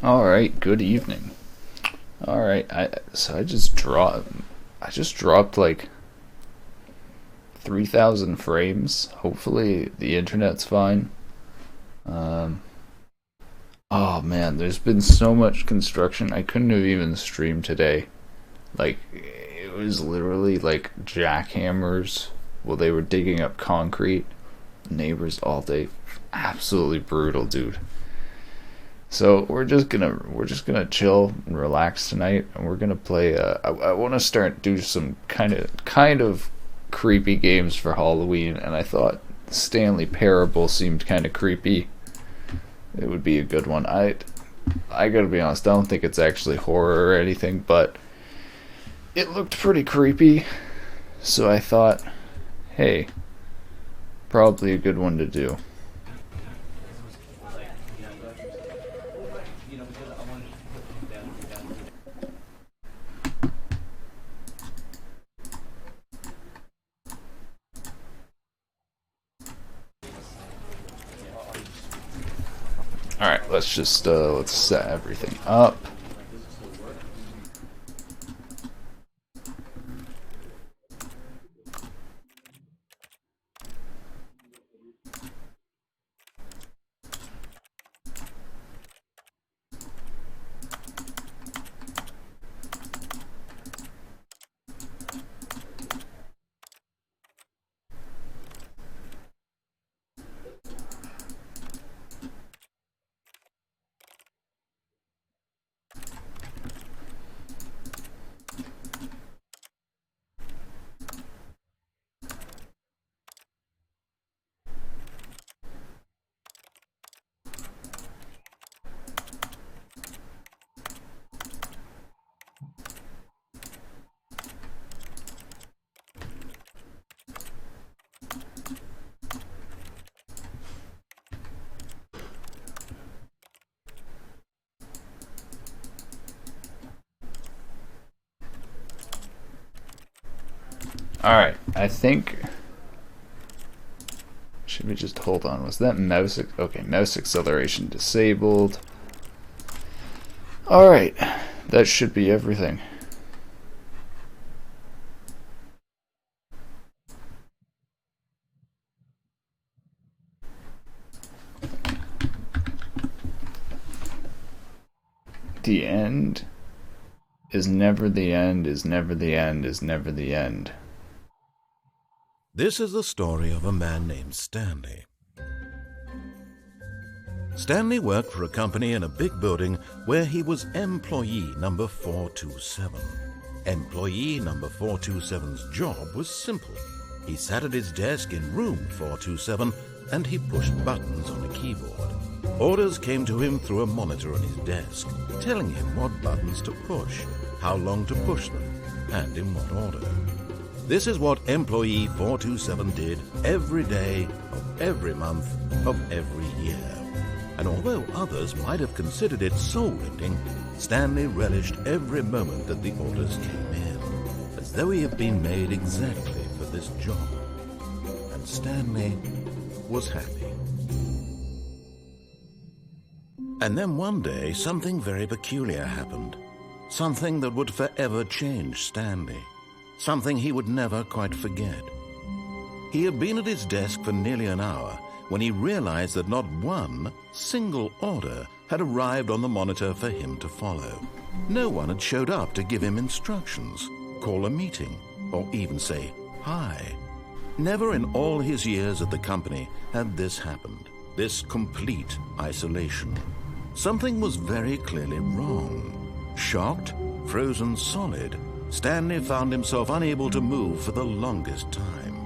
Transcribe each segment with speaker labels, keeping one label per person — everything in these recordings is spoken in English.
Speaker 1: All right, good evening. All right, I just dropped like 3,000 frames. Hopefully the internet's fine. Um, oh man, there's been so much construction. I couldn't have even streamed today. Like it was literally like jackhammers while they were digging up concrete. Neighbors all day. Absolutely brutal, dude. So we're just gonna chill and relax tonight, and we're gonna play. I want to do some kind of creepy games for Halloween, and I thought Stanley Parable seemed kind of creepy. It would be a good one. I gotta be honest. I don't think it's actually horror or anything, but it looked pretty creepy. So I thought, hey, probably a good one to do. Alright, let's set everything up. Alright, I think... Should we just hold on? Was that mouse... Okay, mouse acceleration disabled. Alright, that should be everything. The end is never the end, is never the end, is never the end.
Speaker 2: This is the story of a man named Stanley. Stanley worked for a company in a big building where he was employee number 427. Employee number 427's job was simple. He sat at his desk in room 427 and he pushed buttons on a keyboard. Orders came to him through a monitor on his desk, telling him what buttons to push, how long to push them, and in what order. This is what employee 427 did every day of every month of every year. And although others might have considered it soul-lifting, Stanley relished every moment that the orders came in, as though he had been made exactly for this job. And Stanley was happy. And then one day, something very peculiar happened. Something that would forever change Stanley. Something he would never quite forget. He had been at his desk for nearly an hour when he realized that not one single order had arrived on the monitor for him to follow. No one had showed up to give him instructions, call a meeting, or even say hi. Never in all his years at the company had this happened, this complete isolation. Something was very clearly wrong. Shocked, frozen solid, Stanley found himself unable to move for the longest time.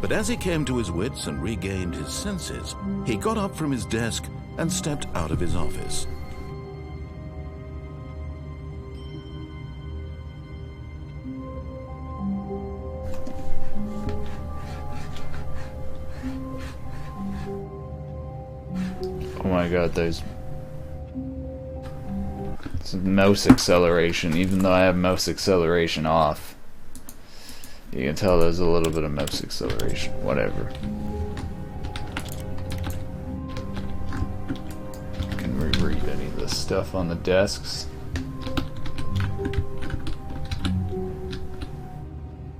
Speaker 2: But as he came to his wits and regained his senses, he got up from his desk and stepped out of his office.
Speaker 1: Oh my god, there's mouse acceleration, even though I have mouse acceleration off. You can tell there's a little bit of mouse acceleration. Whatever. Can we read any of the stuff on the desks.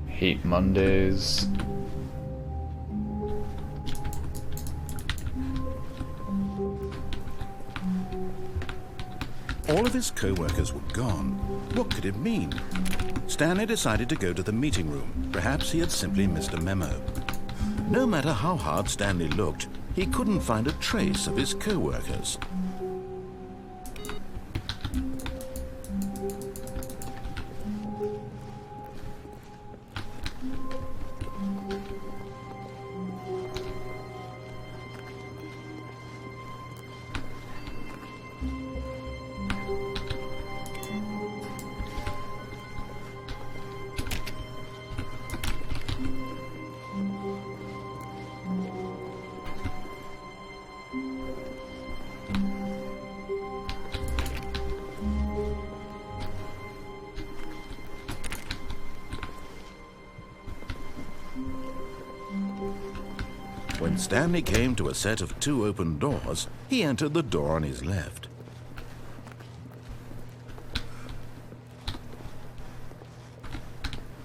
Speaker 1: Hate Mondays.
Speaker 2: All of his co-workers were gone. What could it mean? Stanley decided to go to the meeting room. Perhaps he had simply missed a memo. No matter how hard Stanley looked, he couldn't find a trace of his co-workers. When Stanley came to a set of 2 open doors, he entered the door on his left.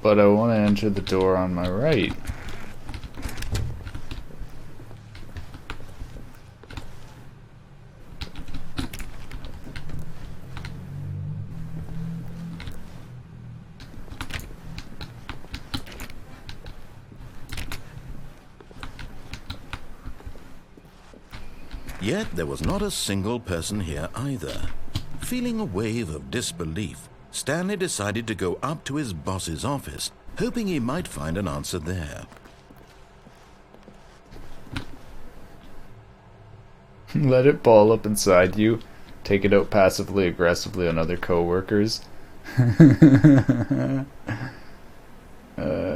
Speaker 1: But I want to enter the door on my right.
Speaker 2: Yet there was not a single person here either. Feeling a wave of disbelief, Stanley decided to go up to his boss's office, hoping he might find an answer there.
Speaker 1: Let it ball up inside you. Take it out passively aggressively on other co-workers.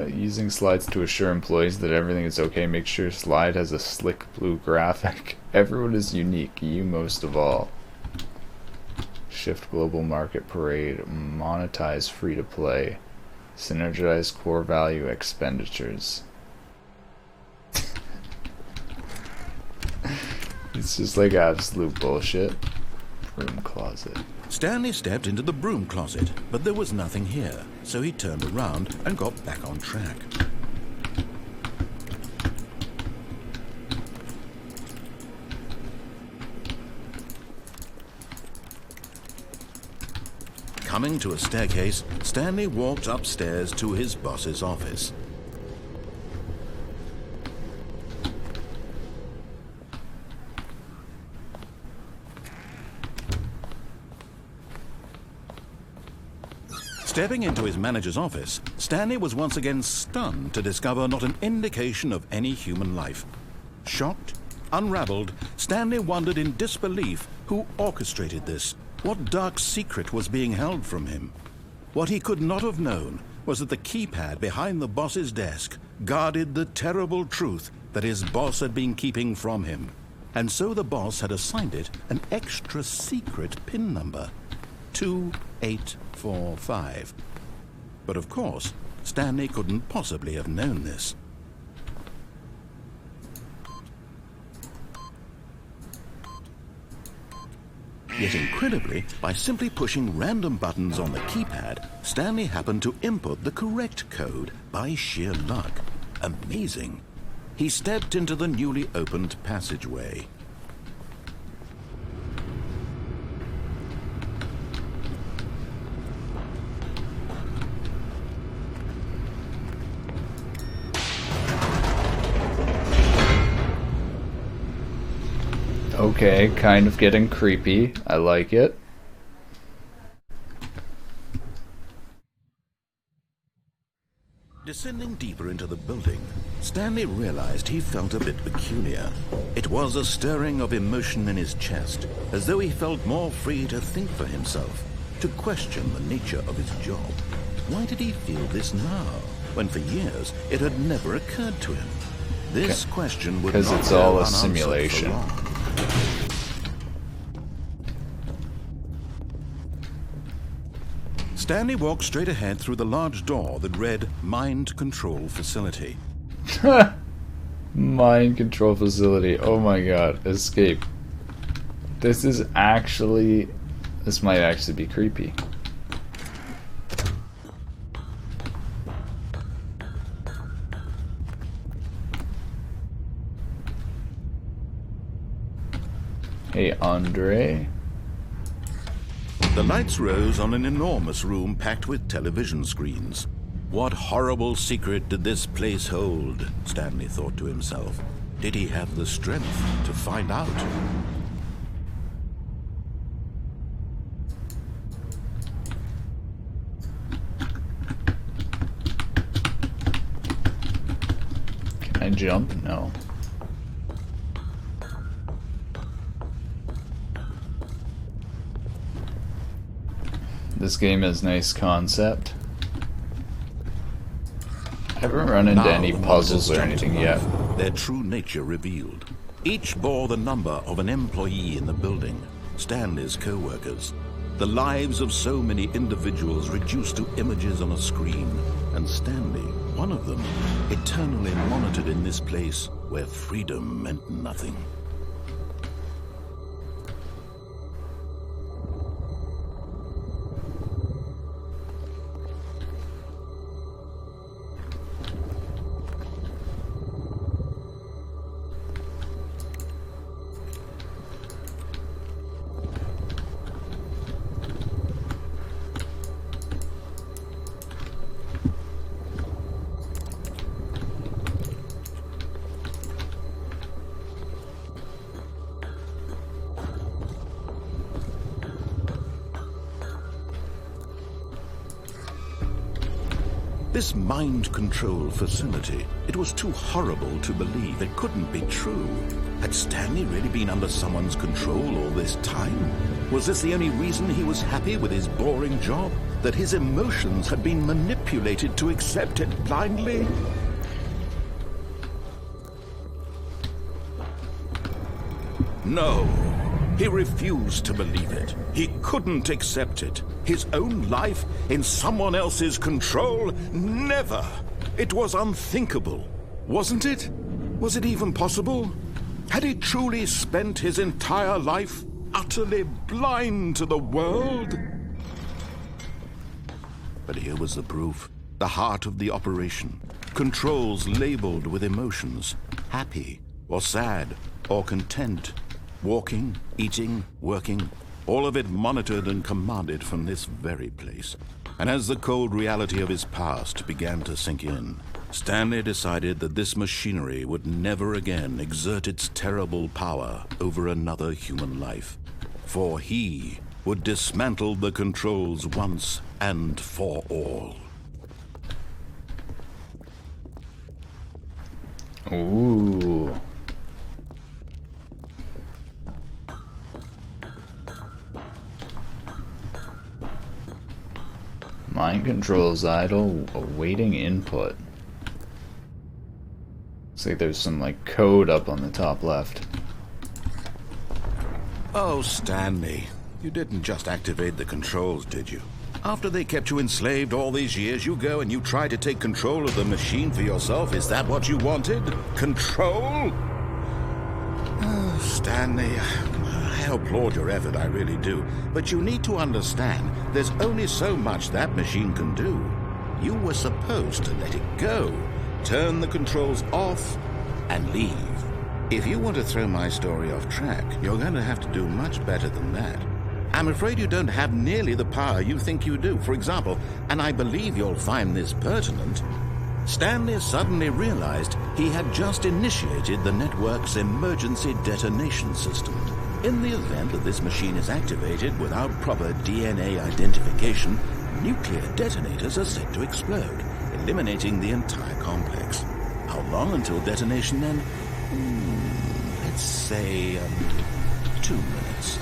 Speaker 1: Using slides to assure employees that everything is okay. Make sure slide has a slick blue graphic. Everyone is unique, you most of all. Shift global market parade. Monetize free to play. Synergize core value expenditures. It's just like absolute bullshit. Broom closet.
Speaker 2: Stanley stepped into the broom closet, but there was nothing here, so he turned around and got back on track. Coming to a staircase, Stanley walked upstairs to his boss's office. Stepping into his manager's office, Stanley was once again stunned to discover not an indication of any human life. Shocked, unraveled, Stanley wondered in disbelief who orchestrated this. What dark secret was being held from him? What he could not have known was that the keypad behind the boss's desk guarded the terrible truth that his boss had been keeping from him. And so the boss had assigned it an extra secret PIN number. 2845. But of course, Stanley couldn't possibly have known this. Yet incredibly, by simply pushing random buttons on the keypad, Stanley happened to input the correct code by sheer luck. Amazing. He stepped into the newly opened passageway.
Speaker 1: Okay, kind of getting creepy. I like it.
Speaker 2: Descending deeper into the building, Stanley realized he felt a bit peculiar. It was a stirring of emotion in his chest, as though he felt more free to think for himself, to question the nature of his job. Why did he feel this now, when for years it had never occurred to him? This question would not
Speaker 1: Because it's all
Speaker 2: go
Speaker 1: a
Speaker 2: unanswered for
Speaker 1: simulation.
Speaker 2: long. Stanley walked straight ahead through the large door that read Mind Control Facility.
Speaker 1: Mind control facility. Oh my god. Escape. This might actually be creepy. Hey, Andre.
Speaker 2: The lights rose on an enormous room packed with television screens. What horrible secret did this place hold? Stanley thought to himself. Did he have the strength to find out?
Speaker 1: Can I jump? No. This game has nice concept. I haven't run into any puzzles or anything yet.
Speaker 2: Their true nature revealed. Each bore the number of an employee in the building, Stanley's co-workers. The lives of so many individuals reduced to images on a screen, and Stanley, one of them, eternally monitored in this place where freedom meant nothing. This mind control facility, it was too horrible to believe. It couldn't be true. Had Stanley really been under someone's control all this time? Was this the only reason he was happy with his boring job? That his emotions had been manipulated to accept it blindly? No. He refused to believe it. He couldn't accept it. His own life in someone else's control? Never! It was unthinkable. Wasn't it? Was it even possible? Had he truly spent his entire life utterly blind to the world? But here was the proof. The heart of the operation. Controls labeled with emotions. Happy, or sad, or content. Walking, eating, working, all of it monitored and commanded from this very place. And as the cold reality of his past began to sink in, Stanley decided that this machinery would never again exert its terrible power over another human life. For he would dismantle the controls once and for all.
Speaker 1: Ooh. Mind controls idle, awaiting input. Looks like there's some like code up on the top left.
Speaker 2: Oh, Stanley, you didn't just activate the controls, did you? After they kept you enslaved all these years, you go and you try to take control of the machine for yourself. Is that what you wanted? Control? Oh, Stanley, I applaud your effort, I really do. But you need to understand, there's only so much that machine can do. You were supposed to let it go, turn the controls off, and leave. If you want to throw my story off track, you're going to have to do much better than that. I'm afraid you don't have nearly the power you think you do. For example, and I believe you'll find this pertinent, Stanley suddenly realized he had just initiated the network's emergency detonation system. In the event that this machine is activated without proper DNA identification, nuclear detonators are set to explode, eliminating the entire complex. How long until detonation then? Let's say 2 minutes.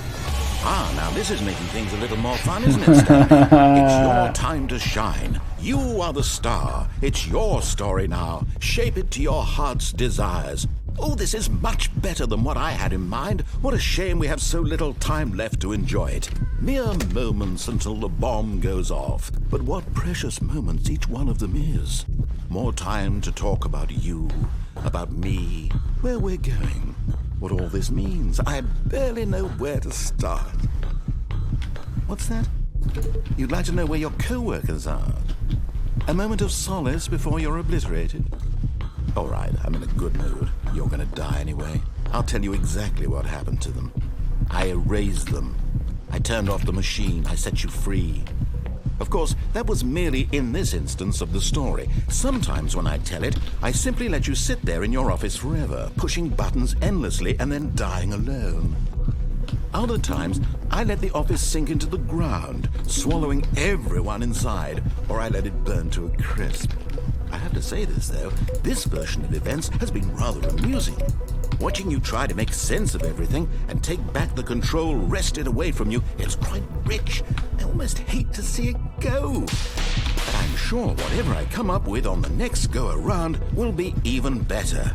Speaker 2: Ah, now this is making things a little more fun, isn't it, Stanley? It's your time to shine. You are the star. It's your story now. Shape it to your heart's desires. Oh, this is much better than what I had in mind. What a shame we have so little time left to enjoy it. Mere moments until the bomb goes off. But what precious moments each one of them is. More time to talk about you, about me, where we're going. what all this means. I barely know where to start. What's that? You'd like to know where your co-workers are? A moment of solace before you're obliterated? All right, I'm in a good mood. You're gonna die anyway. I'll tell you exactly what happened to them. I erased them. I turned off the machine. I set you free. Of course, that was merely in this instance of the story. Sometimes when I tell it, I simply let you sit there in your office forever, pushing buttons endlessly and then dying alone. Other times, I let the office sink into the ground, swallowing everyone inside, or I let it burn to a crisp. I have to say this, though, this version of events has been rather amusing. Watching you try to make sense of everything and take back the control wrested away from you, it's quite rich. I almost hate to see it go. But I'm sure whatever I come up with on the next go-around will be even better.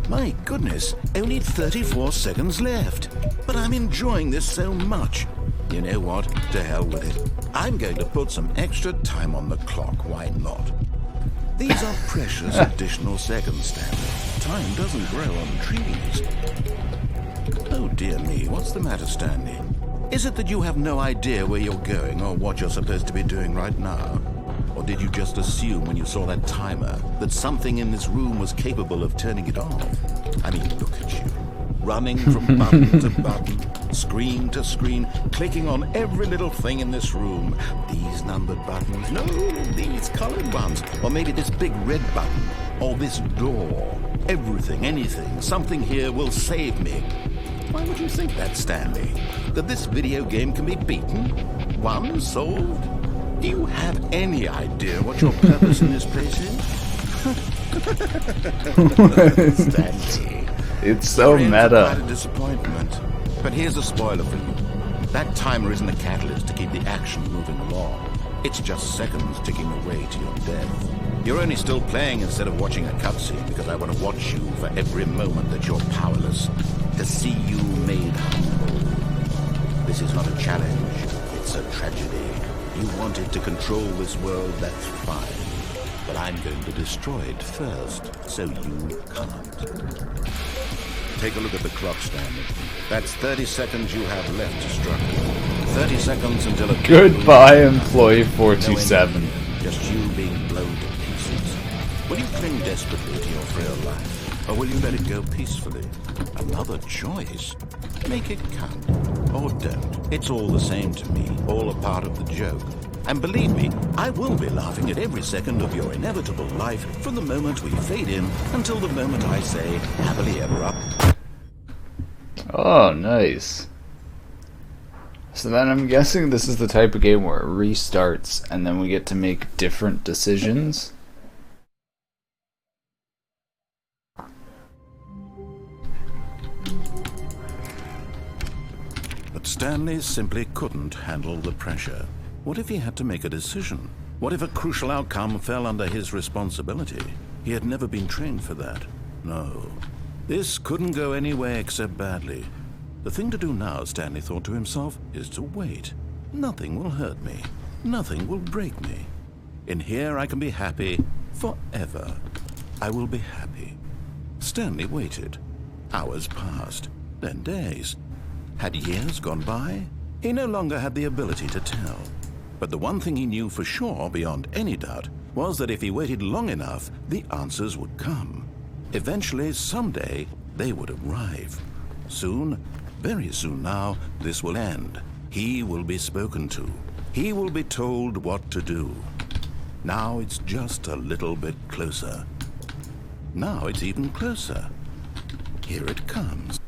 Speaker 2: My goodness, only 34 seconds left. But I'm enjoying this so much. You know what? To hell with it. I'm going to put some extra time on the clock. Why not? These are precious additional seconds, Stanley. Time doesn't grow on trees. Oh dear me, what's the matter, Stanley? Is it that you have no idea where you're going or what you're supposed to be doing right now? Or did you just assume when you saw that timer that something in this room was capable of turning it off? I mean, look at you. Running from button to button, screen to screen, clicking on every little thing in this room. These numbered buttons, no, these colored ones. Or maybe this big red button, or this door. Everything, anything, something here will save me. Why would you think that, Stanley? That this video game can be beaten? Won? Solved? Do you have any idea what your purpose in this place is? Stanley.
Speaker 1: It's so meta.
Speaker 2: Quite a disappointment. But here's a spoiler for you. That timer isn't a catalyst to keep the action moving along. It's just seconds ticking away to your death. You're only still playing instead of watching a cutscene because I want to watch you for every moment that you're powerless. To see you made humble. This is not a challenge. It's a tragedy. You wanted to control this world, that's fine. But I'm going to destroy it first, so you can't. Take a look at the clock, Stanley. That's 30 seconds you have left to struggle. 30 seconds until a...
Speaker 1: Goodbye, Employee 427.
Speaker 2: Just you being blown to pieces. Will you cling desperately to your frail life? Or will you let it go peacefully? Another choice. Make it count. Or don't. It's all the same to me. All a part of the joke. And believe me, I will be laughing at every second of your inevitable life from the moment we fade in until the moment I say, happily ever up.
Speaker 1: Oh, nice. So then I'm guessing this is the type of game where it restarts and then we get to make different decisions.
Speaker 2: But Stanley simply couldn't handle the pressure. What if he had to make a decision? What if a crucial outcome fell under his responsibility? He had never been trained for that. No. This couldn't go any way except badly. The thing to do now, Stanley thought to himself, is to wait. Nothing will hurt me. Nothing will break me. In here I can be happy forever. I will be happy. Stanley waited. Hours passed, then days. Had years gone by? He no longer had the ability to tell. But the one thing he knew for sure, beyond any doubt, was that if he waited long enough, the answers would come. Eventually, someday, they would arrive. Soon, very soon now, this will end. He will be spoken to. He will be told what to do. Now it's just a little bit closer. Now it's even closer. Here it comes.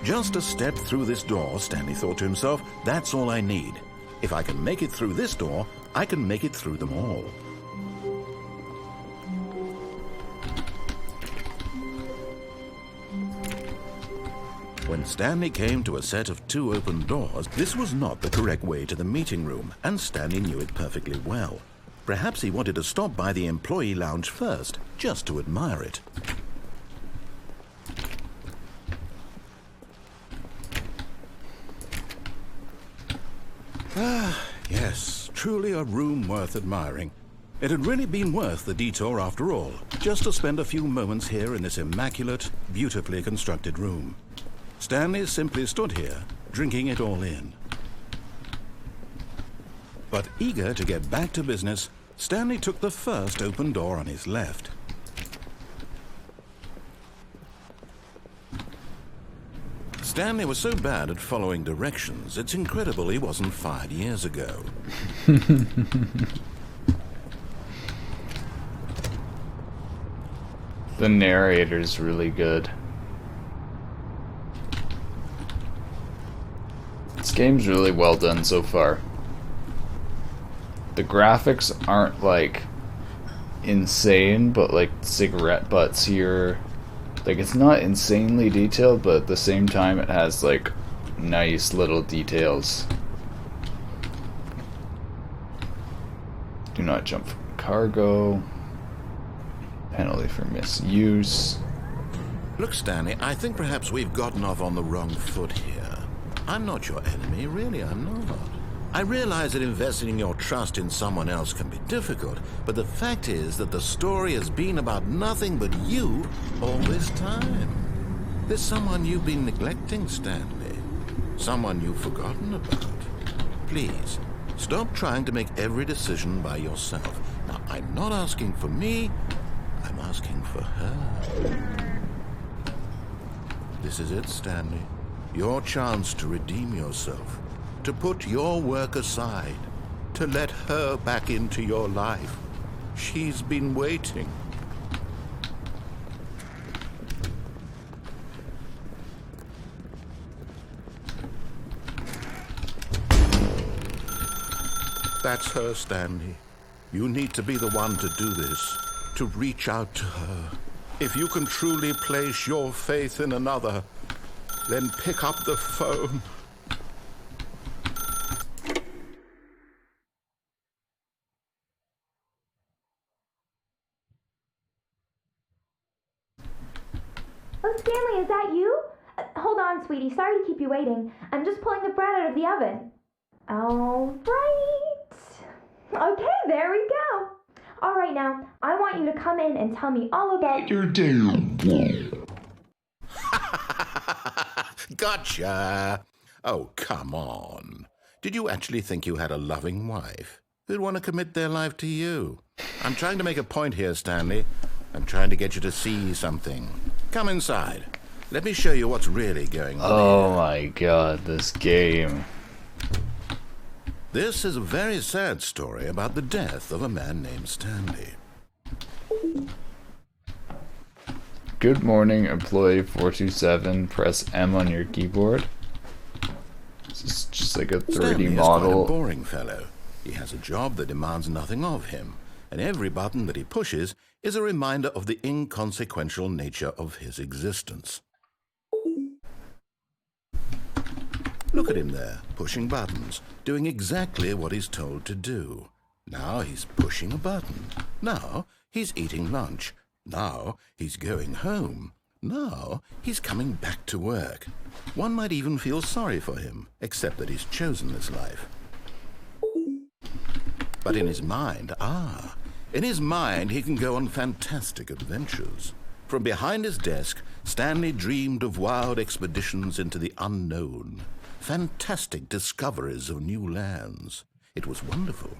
Speaker 2: Just a step through this door, Stanley thought to himself, that's all I need. If I can make it through this door, I can make it through them all. When Stanley came to a set of 2 open doors, this was not the correct way to the meeting room, and Stanley knew it perfectly well. Perhaps he wanted to stop by the employee lounge first, just to admire it. Ah, yes, truly a room worth admiring. It had really been worth the detour after all, just to spend a few moments here in this immaculate, beautifully constructed room. Stanley simply stood here, drinking it all in. But eager to get back to business, Stanley took the first open door on his left. Stanley was so bad at following directions, it's incredible he wasn't fired years ago.
Speaker 1: The narrator's really good. This game's really well done so far. The graphics aren't like insane, but like cigarette butts here. Like, it's not insanely detailed, but at the same time it has like nice little details. Do not jump from cargo. Penalty for misuse.
Speaker 2: Look, Stanley, I think perhaps we've gotten off on the wrong foot here. I'm not your enemy, really, I'm not. I realize that investing your trust in someone else can be difficult, but the fact is that the story has been about nothing but you all this time. There's someone you've been neglecting, Stanley. Someone you've forgotten about. Please, stop trying to make every decision by yourself. Now, I'm not asking for me, I'm asking for her. This is it, Stanley. Your chance to redeem yourself. To put your work aside. To let her back into your life. She's been waiting. That's her, Stanley. You need to be the one to do this. To reach out to her. If you can truly place your faith in another, then pick up the phone.
Speaker 3: Oh, Stanley, is that you? Hold on, sweetie. Sorry to keep you waiting. I'm just pulling the bread out of the oven. All right. Okay, there we go. All right, now, I want you to come in and tell me all about your day.
Speaker 2: Gotcha. Oh, come on. Did you actually think you had a loving wife who'd want to commit their life to you? I'm trying to make a point here, Stanley. I'm trying to get you to see something. Come inside. Let me show you what's really going on
Speaker 1: Oh
Speaker 2: here.
Speaker 1: my god, this game.
Speaker 2: This is a very sad story about the death of a man named Stanley.
Speaker 1: Good morning, employee 427. Press M on your keyboard. This is just like a 3D
Speaker 2: Stanley is
Speaker 1: model.
Speaker 2: quite a boring fellow. He has a job that demands nothing of him, and every button that he pushes is a reminder of the inconsequential nature of his existence. Look at him there, pushing buttons, doing exactly what he's told to do. Now he's pushing a button. Now he's eating lunch. Now he's going home. Now he's coming back to work. One might even feel sorry for him, except that he's chosen this life. But in his mind, in his mind he can go on fantastic adventures. From behind his desk, Stanley dreamed of wild expeditions into the unknown. Fantastic discoveries of new lands. It was wonderful.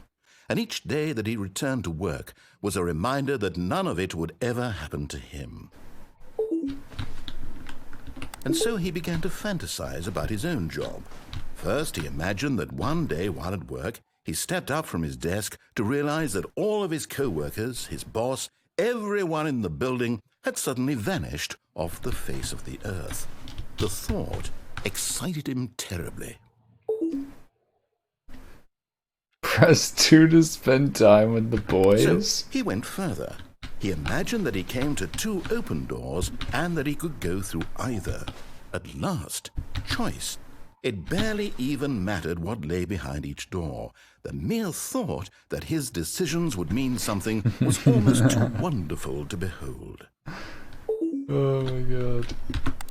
Speaker 2: And each day that he returned to work was a reminder that none of it would ever happen to him. And so he began to fantasize about his own job. First, he imagined that one day while at work, he stepped up from his desk to realize that all of his co-workers, his boss, everyone in the building had suddenly vanished off the face of the earth. The thought excited him terribly.
Speaker 1: Press 2 to spend time with the boys.
Speaker 2: So he went further. He imagined that he came to 2 open doors and that he could go through either. At last, choice. It barely even mattered what lay behind each door. The mere thought that his decisions would mean something was almost too wonderful to behold.
Speaker 1: Oh my god.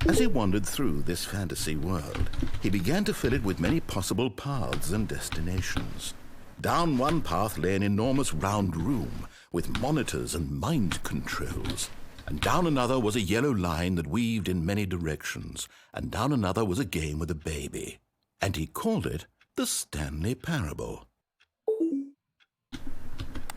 Speaker 2: As he wandered through this fantasy world, he began to fill it with many possible paths and destinations. Down one path lay an enormous round room with monitors and mind controls. And down another was a yellow line that weaved in many directions. And down another was a game with a baby. And he called it the Stanley Parable.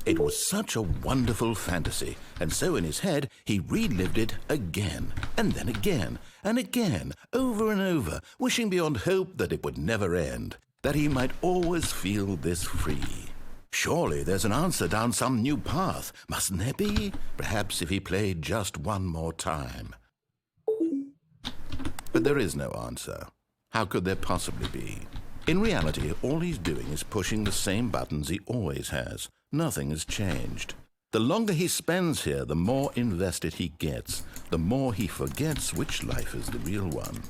Speaker 2: It was such a wonderful fantasy, and so in his head he relived it again, and then again, and again, over and over, wishing beyond hope that it would never end, that he might always feel this free. Surely there's an answer down some new path, mustn't there be? Perhaps if he played just one more time. But there is no answer. How could there possibly be? In reality, all he's doing is pushing the same buttons he always has. Nothing has changed. The longer he spends here, the more invested he gets, the more he forgets which life is the real one.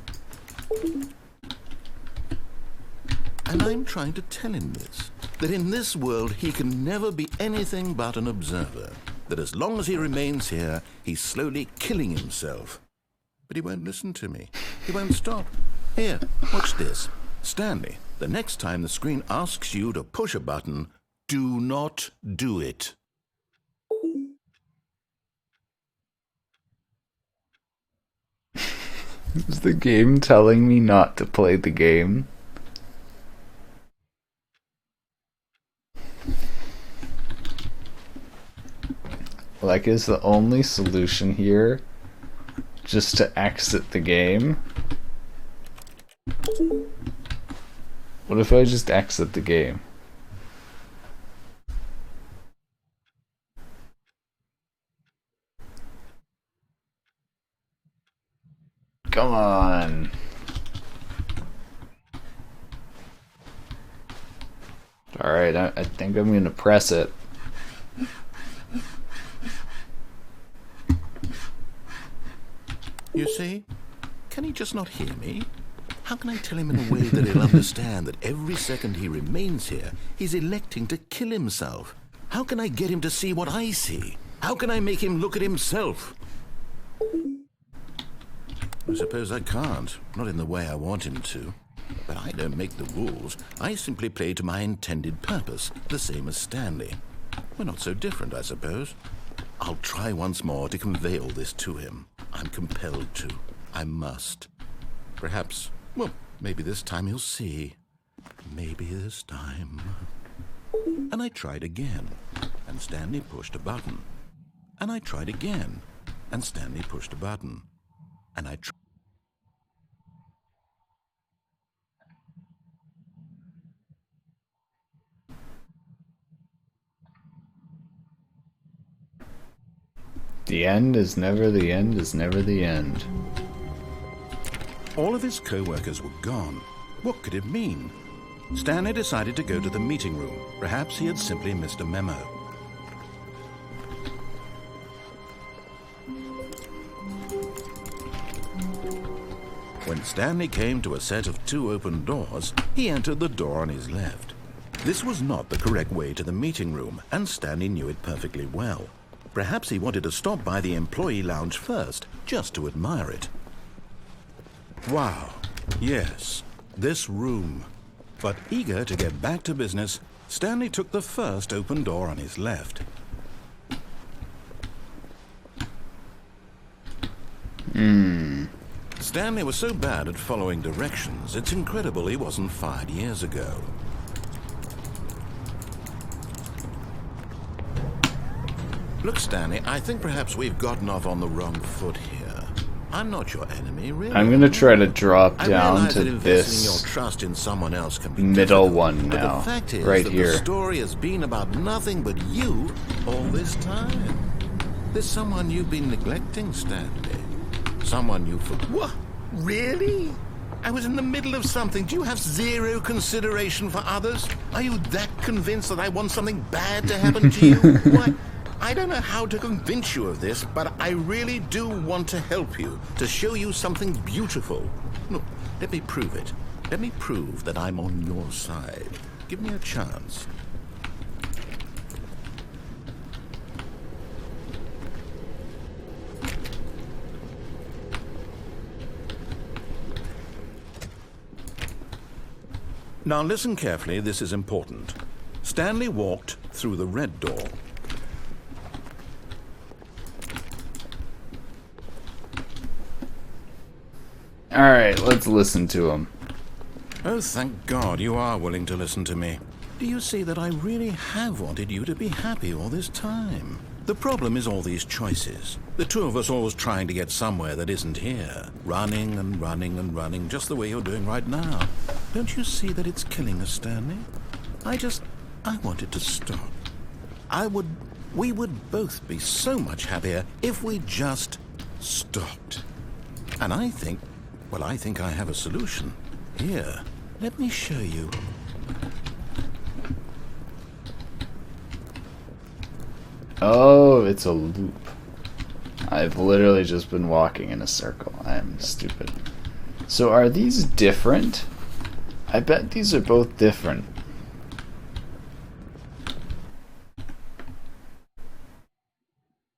Speaker 2: And I'm trying to tell him this, that in this world he can never be anything but an observer, that as long as he remains here, he's slowly killing himself. But he won't listen to me. He won't stop. Here, watch this. Stanley, the next time the screen asks you to push a button, do not do it.
Speaker 1: Is the game telling me not to play the game? Like, is the only solution here just to exit the game? What if I just exit the game? Come on. Alright, I think I'm gonna press it.
Speaker 2: You see? Can he just not hear me? How can I tell him in a way that he'll understand that every second he remains here, he's electing to kill himself? How can I get him to see what I see? How can I make him look at himself? I suppose I can't, not in the way I want him to. But I don't make the rules. I simply play to my intended purpose, the same as Stanley. We're not so different, I suppose. I'll try once more to convey all this to him. I'm compelled to. I must. Perhaps, well, maybe this time he'll see. Maybe this time. And I tried again, and Stanley pushed a button. And I tried again, and Stanley pushed a button. And I tried.
Speaker 1: The end is never the end is never the end.
Speaker 2: All of his co-workers were gone. What could it mean? Stanley decided to go to the meeting room. Perhaps he had simply missed a memo. When Stanley came to a set of 2 open doors, he entered the door on his left. This was not the correct way to the meeting room, and Stanley knew it perfectly well. Perhaps he wanted to stop by the employee lounge first, just to admire it. Wow, yes, this room. But eager to get back to business, Stanley took the first open door on his left. Stanley was so bad at following directions, it's incredible he wasn't fired years ago. Look, Stanley, I think perhaps we've gotten off on the wrong foot here. I'm not your enemy, really.
Speaker 1: I'm gonna try to drop down to
Speaker 2: your
Speaker 1: this
Speaker 2: trust in someone else can be
Speaker 1: middle
Speaker 2: difficult,
Speaker 1: one
Speaker 2: but
Speaker 1: now,
Speaker 2: the fact is
Speaker 1: right
Speaker 2: that
Speaker 1: here.
Speaker 2: The story has been about nothing but you all this time. There's someone you've been neglecting, Stanley. Someone you forgot. What? Really? I was in the middle of something. Do you have zero consideration for others? Are you that convinced that I want something bad to happen to you? What? I don't know how to convince you of this, but I really do want to help you, to show you something beautiful. Look, let me prove it. Let me prove that I'm on your side. Give me a chance. Now listen carefully, this is important. Stanley walked through the red door.
Speaker 1: Alright, let's listen to him.
Speaker 2: Oh, thank God you are willing to listen to me. Do you see that I really have wanted you to be happy all this time? The problem is all these choices. The two of us always trying to get somewhere that isn't here. Running and running and running, just the way you're doing right now. Don't you see that it's killing us, Stanley? I wanted to stop. We would both be so much happier if we just stopped. And I think I have a solution. Here, let me show you.
Speaker 1: Oh, it's a loop. I've literally just been walking in a circle. I'm stupid. So are these different? I bet these are both different.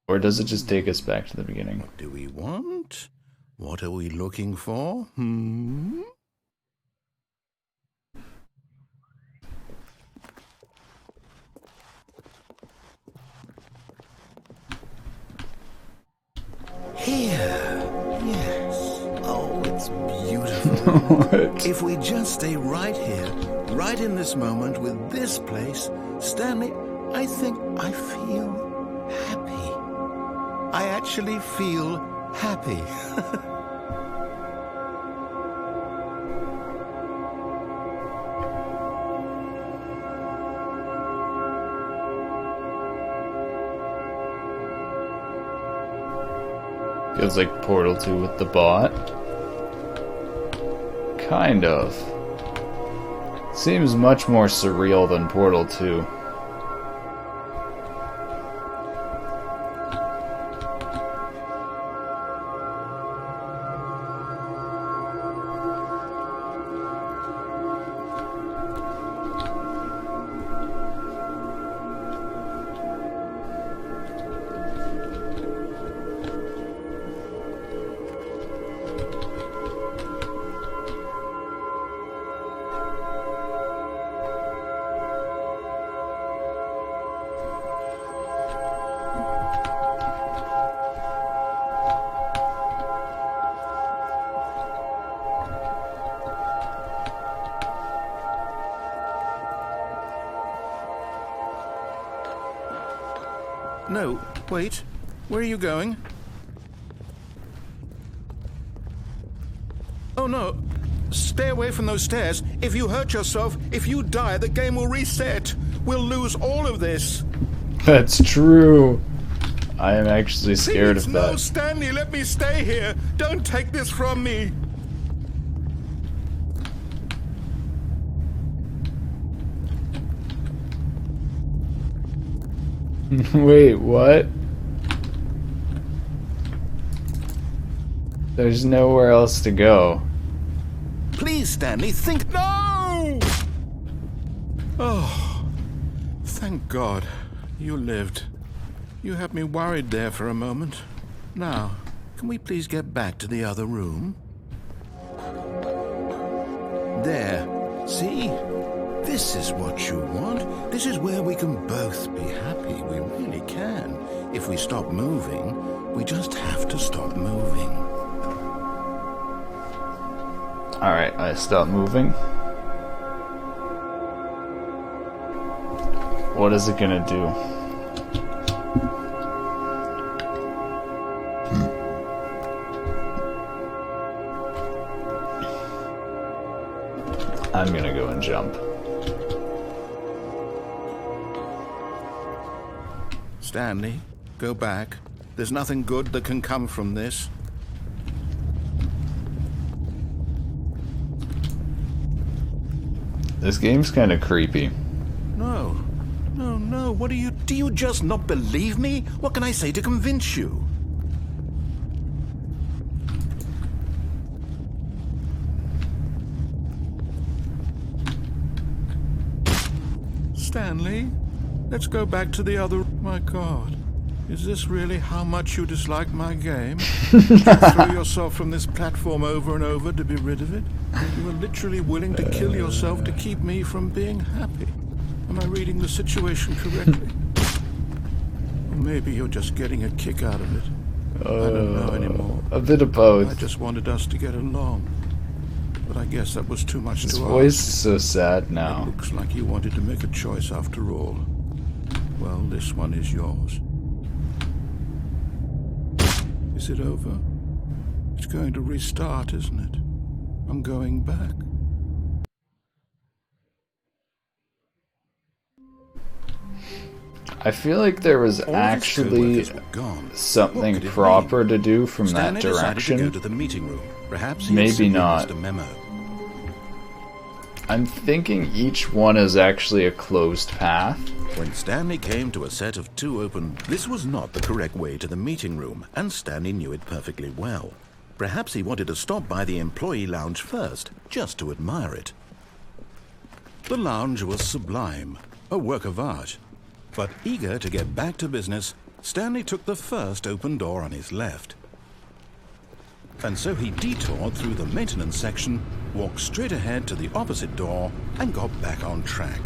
Speaker 1: Or does it just take us back to the beginning?
Speaker 2: What do we want? What are we looking for? Here. Yes. Oh, it's beautiful.
Speaker 1: What?
Speaker 2: If we just stay right here, right in this moment with this place, Stanley, I think I feel happy. I actually feel happy.
Speaker 1: Feels like Portal 2 with the bot. Kind of. Seems much more surreal than Portal 2.
Speaker 2: No, wait. Where are you going? Oh no. Stay away from those stairs. If you hurt yourself, if you die, the game will reset. We'll lose all of this.
Speaker 1: That's true. I am actually scared of that.
Speaker 2: No, Stanley, let me stay here. Don't take this from me.
Speaker 1: Wait, what? There's nowhere else to go.
Speaker 2: Please, Stanley, think. No! Oh, thank God you lived. You had me worried there for a moment. Now, can we please get back to the other room? There. See? This is what you want. This is where we can both be happy. We really can. If we stop moving, we just have to stop moving.
Speaker 1: Alright, I stop moving. What is it gonna do? I'm gonna go and jump.
Speaker 2: Stanley, go back. There's nothing good that can come from this.
Speaker 1: This game's kind of creepy.
Speaker 2: No. What do you just not believe me? What can I say to convince you? Stanley, let's go back to the other... My God. Is this really how much you dislike my game? Did you throw yourself from this platform over and over to be rid of it? You were literally willing to kill yourself to keep me from being happy. Am I reading the situation correctly? Or maybe you're just getting a kick out of it. I don't know anymore.
Speaker 1: A bit of both.
Speaker 2: I just wanted us to get along. But I guess that was too much to ask.
Speaker 1: His voice is so sad now.
Speaker 2: It looks like you wanted to make a choice after all. Well, this one is yours. Is it over? It's going to restart, isn't it? I'm going back.
Speaker 1: I feel like there was actually something proper to do from that direction.
Speaker 2: To go to the meeting room. Perhaps
Speaker 1: maybe not.
Speaker 2: A memo.
Speaker 1: I'm thinking each one is actually a closed path.
Speaker 2: When Stanley came to a set of 2 open, this was not the correct way to the meeting room, and Stanley knew it perfectly well. Perhaps he wanted to stop by the employee lounge first, just to admire it. The lounge was sublime, a work of art. But eager to get back to business, Stanley took the first open door on his left. And so he detoured through the maintenance section, walked straight ahead to the opposite door, and got back on track.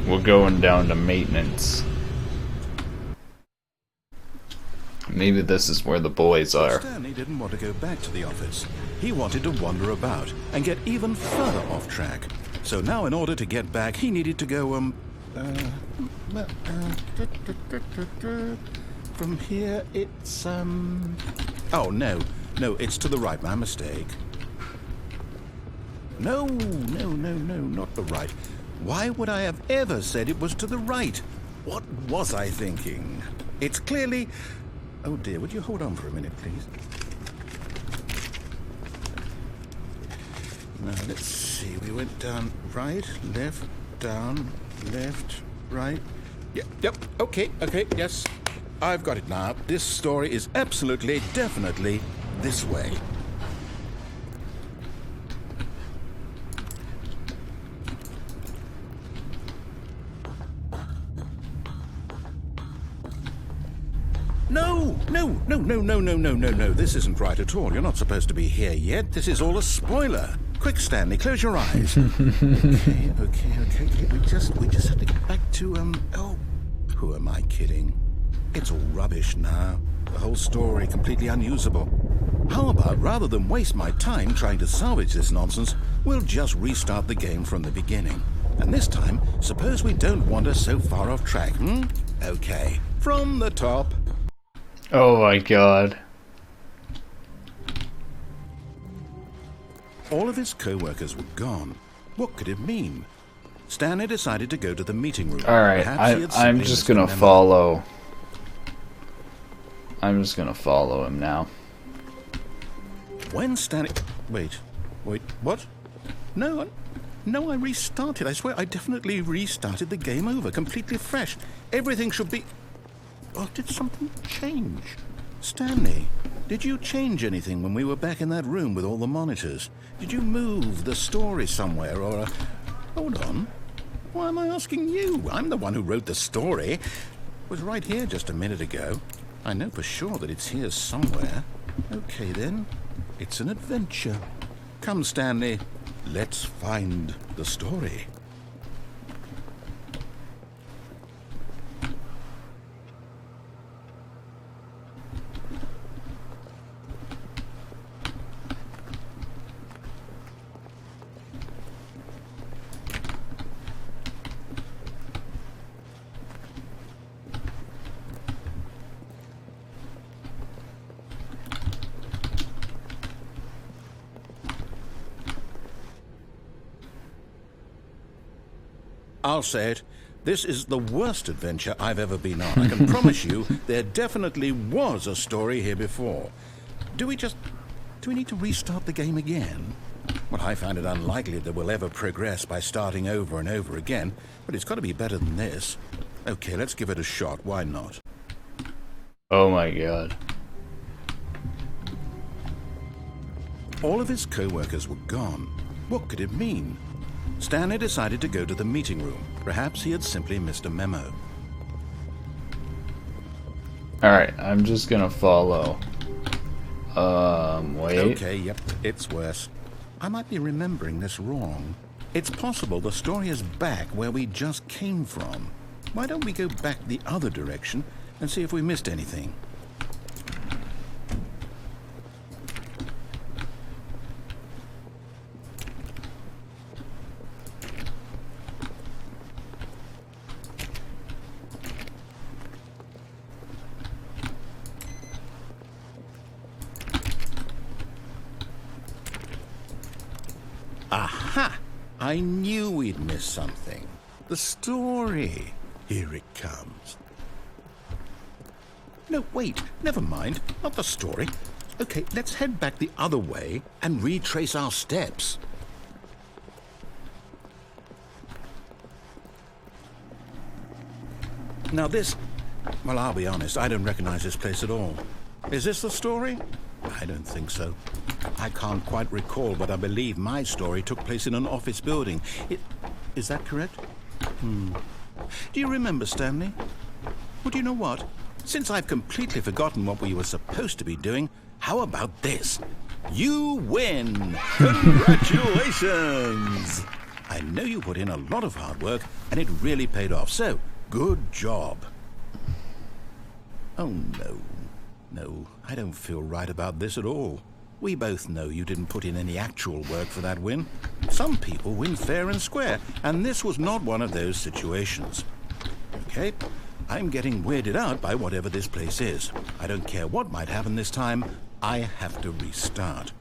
Speaker 1: We're going down to maintenance. Maybe this is where the boys are.
Speaker 2: Stanley didn't want to go back to the office. He wanted to wander about and get even further off track. So now in order to get back, he needed to go, from here it's, oh, no, it's to the right, my mistake. No, not the right. Why would I have ever said it was to the right? What was I thinking? It's clearly... Oh dear, would you hold on for a minute, please? Now, let's see. We went down right, left, down, left, right. Yep, okay, yes. I've got it now. This story is absolutely, definitely this way. No. This isn't right at all. You're not supposed to be here yet. This is all a spoiler. Quick, Stanley, close your eyes. Okay. We just have to get back to, oh, who am I kidding? It's all rubbish now. The whole story completely unusable. How about, rather than waste my time trying to salvage this nonsense, we'll just restart the game from the beginning. And this time, suppose we don't wander so far off track, Okay, from the top.
Speaker 1: Oh my god.
Speaker 2: All of his co-workers were gone. What could it mean? Stanley decided to go to the meeting room.
Speaker 1: Alright, I'm just gonna follow. I'm just gonna follow him now.
Speaker 2: When Stanley... Wait, what? No, I restarted. I swear I definitely restarted the game over, completely fresh. Everything should be... Oh, did something change? Stanley, did you change anything when we were back in that room with all the monitors? Did you move the story somewhere or... Hold on. Why am I asking you? I'm the one who wrote the story. It was right here just a minute ago. I know for sure that it's here somewhere. Okay, then. It's an adventure. Come, Stanley. Let's find the story. I'll say it. This is the worst adventure I've ever been on. I can promise you there definitely was a story here before. Do we need to restart the game again? Well, I find it unlikely that we'll ever progress by starting over and over again, but it's got to be better than this. Okay, let's give it a shot. Why not?
Speaker 1: Oh my god.
Speaker 2: All of his co-workers were gone. What could it mean? Stanley decided to go to the meeting room. Perhaps he had simply missed a memo.
Speaker 1: Alright, I'm just gonna follow. Wait.
Speaker 2: Okay, yep, it's worse. I might be remembering this wrong. It's possible the story is back where we just came from. Why don't we go back the other direction and see if we missed anything? Aha! I knew we'd miss something. The story. Here it comes. No, wait. Never mind. Not the story. Okay, let's head back the other way and retrace our steps. Now this... Well, I'll be honest. I don't recognize this place at all. Is this the story? I don't think so. I can't quite recall, but I believe my story took place in an office building. Is that correct? Do you remember, Stanley? Well, do you know what? Since I've completely forgotten what we were supposed to be doing, how about this? You win! Congratulations! I know you put in a lot of hard work, and it really paid off, so good job. Oh, no. No, I don't feel right about this at all. We both know you didn't put in any actual work for that win. Some people win fair and square, and this was not one of those situations. Okay, I'm getting weirded out by whatever this place is. I don't care what might happen this time. I have to restart.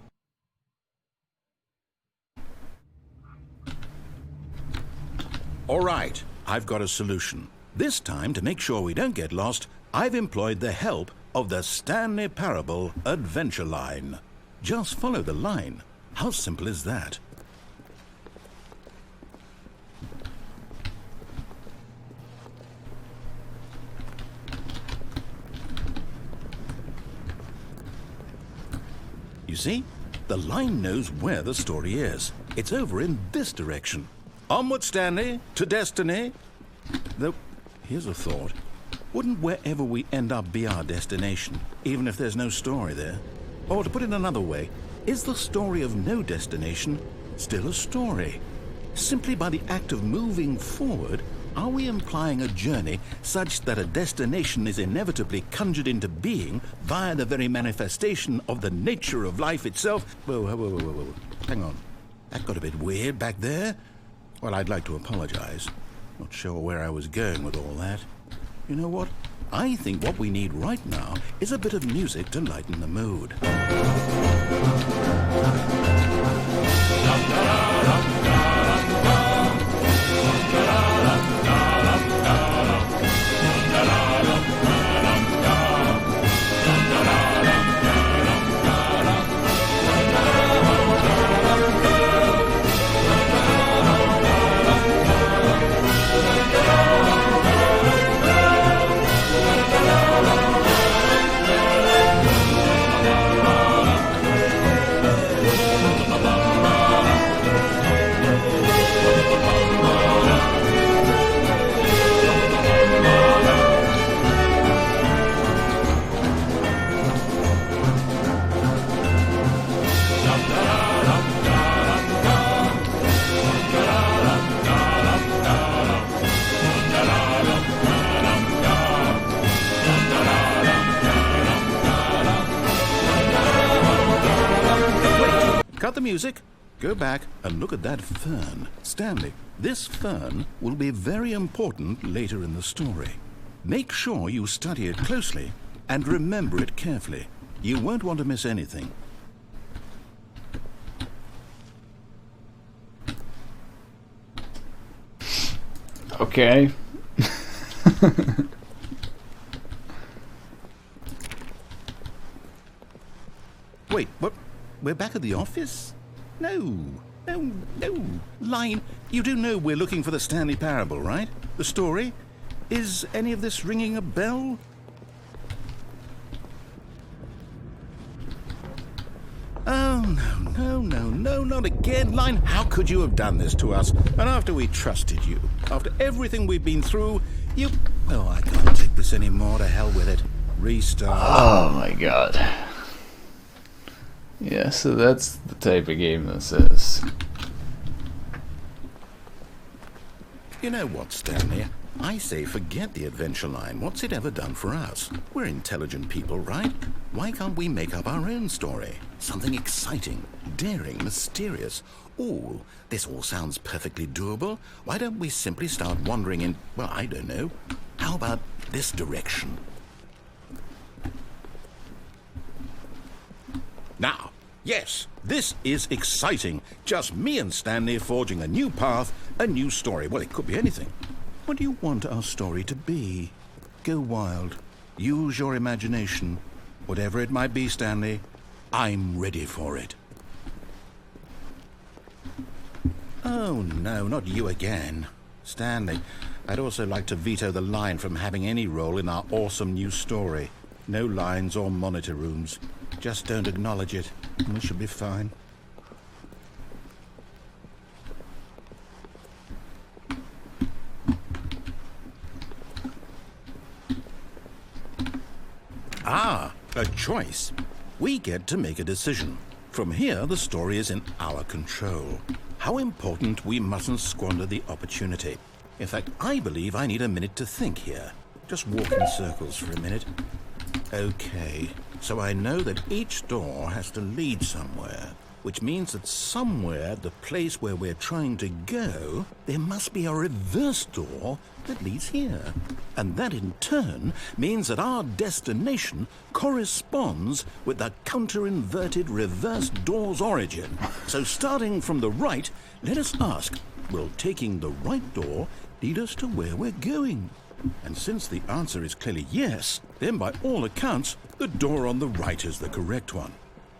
Speaker 2: All right, I've got a solution. This time, to make sure we don't get lost, I've employed the help of the Stanley Parable Adventure Line. Just follow the line. How simple is that? You see? The line knows where the story is. It's over in this direction. Onward, Stanley, to destiny. Though, here's a thought. Wouldn't wherever we end up be our destination, even if there's no story there? Or to put it another way, is the story of no destination still a story? Simply by the act of moving forward, are we implying a journey such that a destination is inevitably conjured into being via the very manifestation of the nature of life itself? Whoa. Hang on. That got a bit weird back there. Well, I'd like to apologize. Not sure where I was going with all that. You know what? I think what we need right now is a bit of music to lighten the mood. Cut the music. Go back and look at that fern. Stanley, this fern will be very important later in the story. Make sure you study it closely and remember it carefully. You won't want to miss anything.
Speaker 1: Okay.
Speaker 2: Wait, what? We're back at the office? No. Line, you do know we're looking for the Stanley Parable, right? The story? Is any of this ringing a bell? Oh, no, not again, Line. How could you have done this to us? And after we trusted you, after everything we've been through, you... Oh, I can't take this anymore. To hell with it. Restart.
Speaker 1: Oh my god. Yeah, so that's the type of game this is.
Speaker 2: You know what, Stanley? I say forget the adventure line. What's it ever done for us? We're intelligent people, right? Why can't we make up our own story? Something exciting, daring, mysterious. Ooh, this all sounds perfectly doable. Why don't we simply start wandering in, well, I don't know. How about this direction? Now, yes, this is exciting. Just me and Stanley forging a new path, a new story. Well, it could be anything. What do you want our story to be? Go wild. Use your imagination. Whatever it might be, Stanley, I'm ready for it. Oh, no, not you again. Stanley, I'd also like to veto the line from having any role in our awesome new story. No lines or monitor rooms. Just don't acknowledge it, and we should be fine. Ah, a choice. We get to make a decision. From here, the story is in our control. How important, we mustn't squander the opportunity. In fact, I believe I need a minute to think here. Just walk in circles for a minute. Okay, so I know that each door has to lead somewhere, which means that somewhere, the place where we're trying to go, there must be a reverse door that leads here. And that in turn means that our destination corresponds with the counter-inverted reverse door's origin. So starting from the right, let us ask, will taking the right door lead us to where we're going? And since the answer is clearly yes, then by all accounts, the door on the right is the correct one.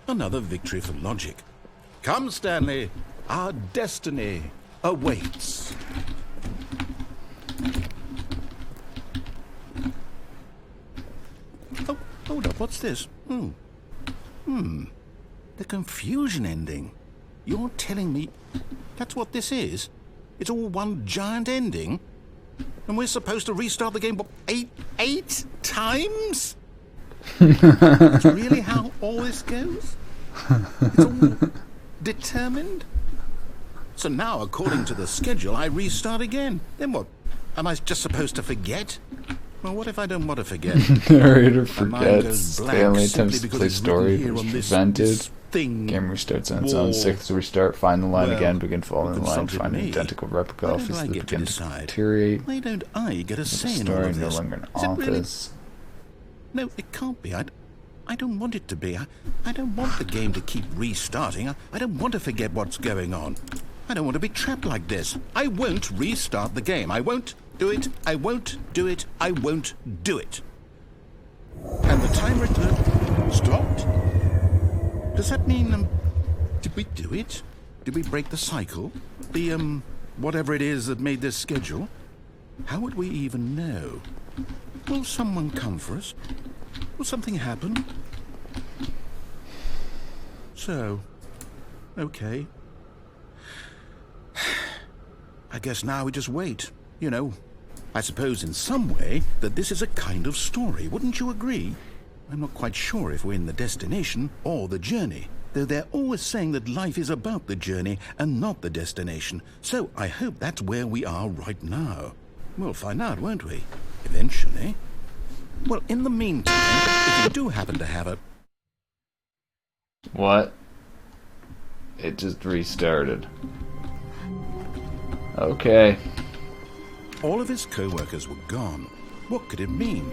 Speaker 2: Another victory for logic. Come, Stanley, our destiny awaits. Oh, hold up, what's this? The confusion ending. You're telling me that's what this is? It's all one giant ending? And we're supposed to restart the game, what, eight times? That's really how all this goes? It's all determined? So now, according to the schedule, I restart again. Then what? Am I just supposed to forget? Well, what if I don't want to forget?
Speaker 1: Narrator
Speaker 2: My mind
Speaker 1: forgets.
Speaker 2: goes blank
Speaker 1: Stanley
Speaker 2: simply
Speaker 1: attempts to
Speaker 2: because
Speaker 1: play
Speaker 2: it's
Speaker 1: story,
Speaker 2: written here
Speaker 1: but
Speaker 2: on
Speaker 1: is
Speaker 2: this
Speaker 1: prevented.
Speaker 2: thing.
Speaker 1: Game restarts on its own.
Speaker 2: wall.
Speaker 1: Sixth restart. Find the line
Speaker 2: Well,
Speaker 1: again. Begin following
Speaker 2: you
Speaker 1: the line.
Speaker 2: consulted
Speaker 1: Find an
Speaker 2: me.
Speaker 1: identical replica
Speaker 2: Why don't
Speaker 1: office
Speaker 2: I
Speaker 1: that
Speaker 2: get to
Speaker 1: begin to
Speaker 2: decide?
Speaker 1: deteriorate.
Speaker 2: Why don't I get a
Speaker 1: The
Speaker 2: say in all
Speaker 1: story
Speaker 2: of
Speaker 1: no
Speaker 2: this?
Speaker 1: longer an
Speaker 2: Is it really?
Speaker 1: office.
Speaker 2: No, it can't be. I don't want it to be. I don't want the game to keep restarting. I don't want to forget what's going on. I don't want to be trapped like this. I won't restart the game. I won't do it. I won't do it. I won't do it. And the timer stopped? Does that mean, did we do it? Did we break the cycle? The, whatever it is that made this schedule? How would we even know? Will someone come for us? Will something happen? So, okay. I guess now we just wait, you know. I suppose in some way that this is a kind of story, wouldn't you agree? I'm not quite sure if we're in the destination or the journey, though they're always saying that life is about the journey and not the destination, so I hope that's where we are right now. We'll find out, won't we? Eventually. Well, in the meantime, if you do happen to have a...
Speaker 1: What? It just restarted. Okay.
Speaker 2: All of his co-workers were gone. What could it mean?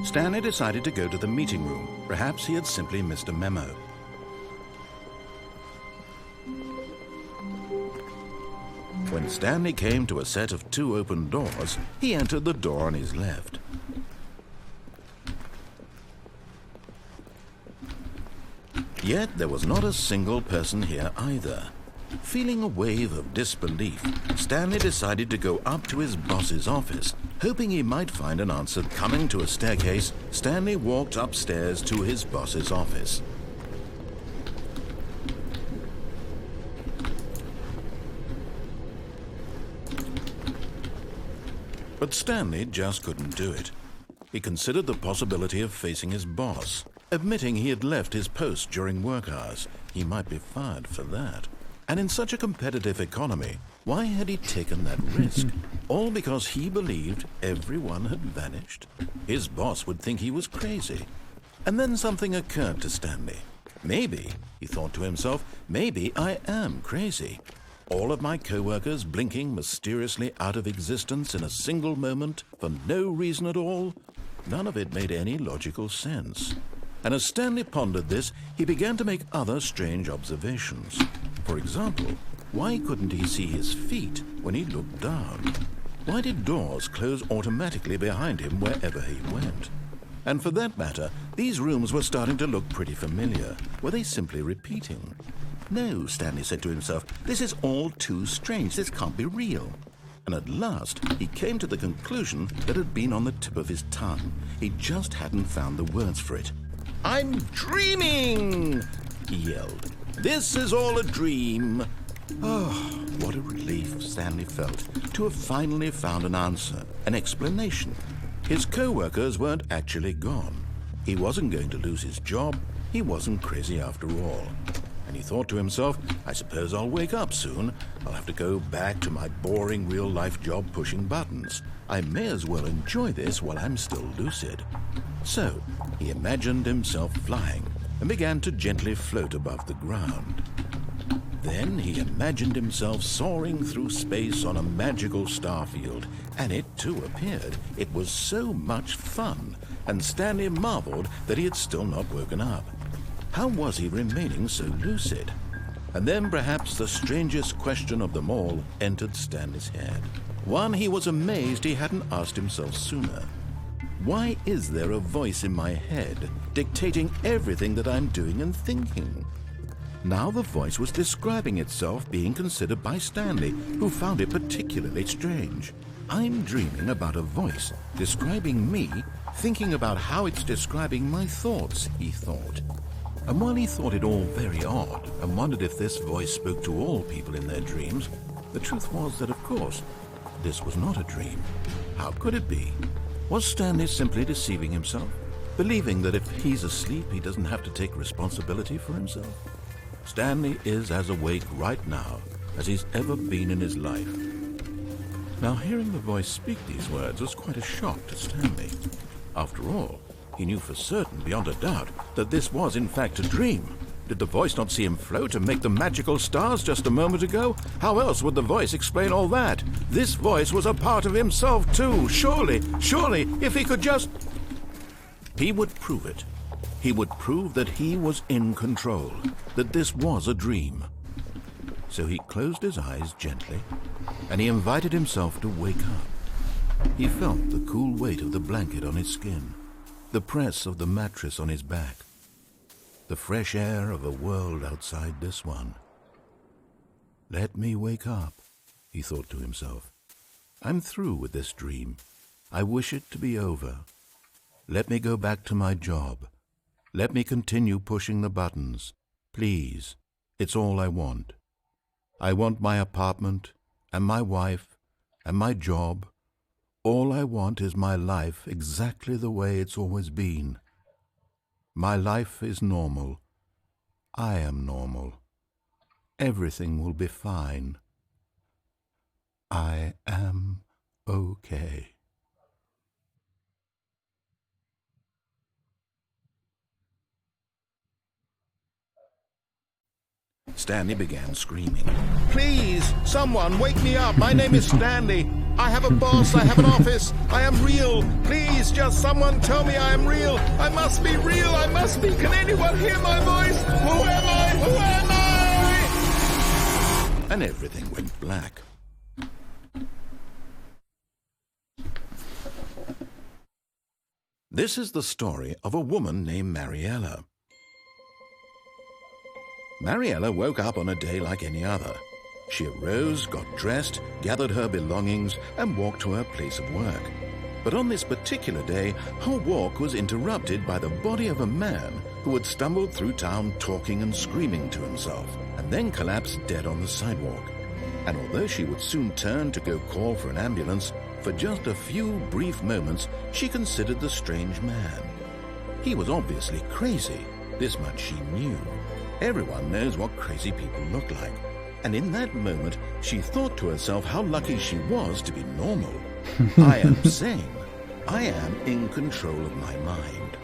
Speaker 2: Stanley decided to go to the meeting room. Perhaps he had simply missed a memo. When Stanley came to a set of 2 open doors, he entered the door on his left. Yet there was not a single person here either. Feeling a wave of disbelief, Stanley decided to go up to his boss's office, hoping he might find an answer. Coming to a staircase, Stanley walked upstairs to his boss's office. But Stanley just couldn't do it. He considered the possibility of facing his boss, admitting he had left his post during work hours. He might be fired for that. And in such a competitive economy, why had he taken that risk? All because he believed everyone had vanished? His boss would think he was crazy. And then something occurred to Stanley. Maybe, he thought to himself, maybe I am crazy. All of my co-workers blinking mysteriously out of existence in a single moment for no reason at all? None of it made any logical sense. And as Stanley pondered this, he began to make other strange observations. For example, why couldn't he see his feet when he looked down? Why did doors close automatically behind him wherever he went? And for that matter, these rooms were starting to look pretty familiar. Were they simply repeating? No, Stanley said to himself, this is all too strange. This can't be real. And at last, he came to the conclusion that had been on the tip of his tongue. He just hadn't found the words for it. "I'm dreaming!" he yelled. "This is all a dream." Oh, what a relief Stanley felt to have finally found an answer, an explanation. His co-workers weren't actually gone. He wasn't going to lose his job. He wasn't crazy after all. And he thought to himself, I suppose I'll wake up soon. I'll have to go back to my boring real-life job pushing buttons. I may as well enjoy this while I'm still lucid. So he imagined himself flying and began to gently float above the ground. Then he imagined himself soaring through space on a magical starfield, and it too appeared. It was so much fun, and Stanley marveled that he had still not woken up. How was he remaining so lucid? And then perhaps the strangest question of them all entered Stanley's head. One he was amazed he hadn't asked himself sooner. Why is there a voice in my head dictating everything that I'm doing and thinking? Now the voice was describing itself being considered by Stanley, who found it particularly strange. I'm dreaming about a voice describing me, thinking about how it's describing my thoughts, he thought. And while he thought it all very odd and wondered if this voice spoke to all people in their dreams, the truth was that, of course, this was not a dream. How could it be? Was Stanley simply deceiving himself, believing that if he's asleep, he doesn't have to take responsibility for himself? Stanley is as awake right now as he's ever been in his life. Now, hearing the voice speak these words was quite a shock to Stanley. After all, he knew for certain, beyond a doubt, that this was in fact a dream. Did the voice not see him float and make the magical stars just a moment ago? How else would the voice explain all that? This voice was a part of himself too. Surely, if he could just... He would prove it. He would prove that he was in control, that this was a dream. So he closed his eyes gently, and he invited himself to wake up. He felt the cool weight of the blanket on his skin, the press of the mattress on his back, the fresh air of a world outside this one. Let me wake up, he thought to himself. I'm through with this dream. I wish it to be over. Let me go back to my job. Let me continue pushing the buttons. Please, it's all I want. I want my apartment, and my wife, and my job. All I want is my life exactly the way it's always been. My life is normal. I am normal. Everything will be fine. I am okay. Stanley began screaming. Please, someone, wake me up. My name is Stanley. I have a boss. I have an office. I am real. Please, just someone tell me I am real. I must be real. I must be. Can anyone hear my voice? Who am I? Who am I? And everything went black. This is the story of a woman named Mariella. Mariella woke up on a day like any other. She arose, got dressed, gathered her belongings, and walked to her place of work. But on this particular day, her walk was interrupted by the body of a man who had stumbled through town talking and screaming to himself, and then collapsed dead on the sidewalk. And although she would soon turn to go call for an ambulance, For just a few brief moments, she considered the strange man. He was obviously crazy. This much she knew. Everyone knows what crazy people look like. And in that moment, she thought to herself how lucky she was to be normal. I am sane. I am in control of my mind.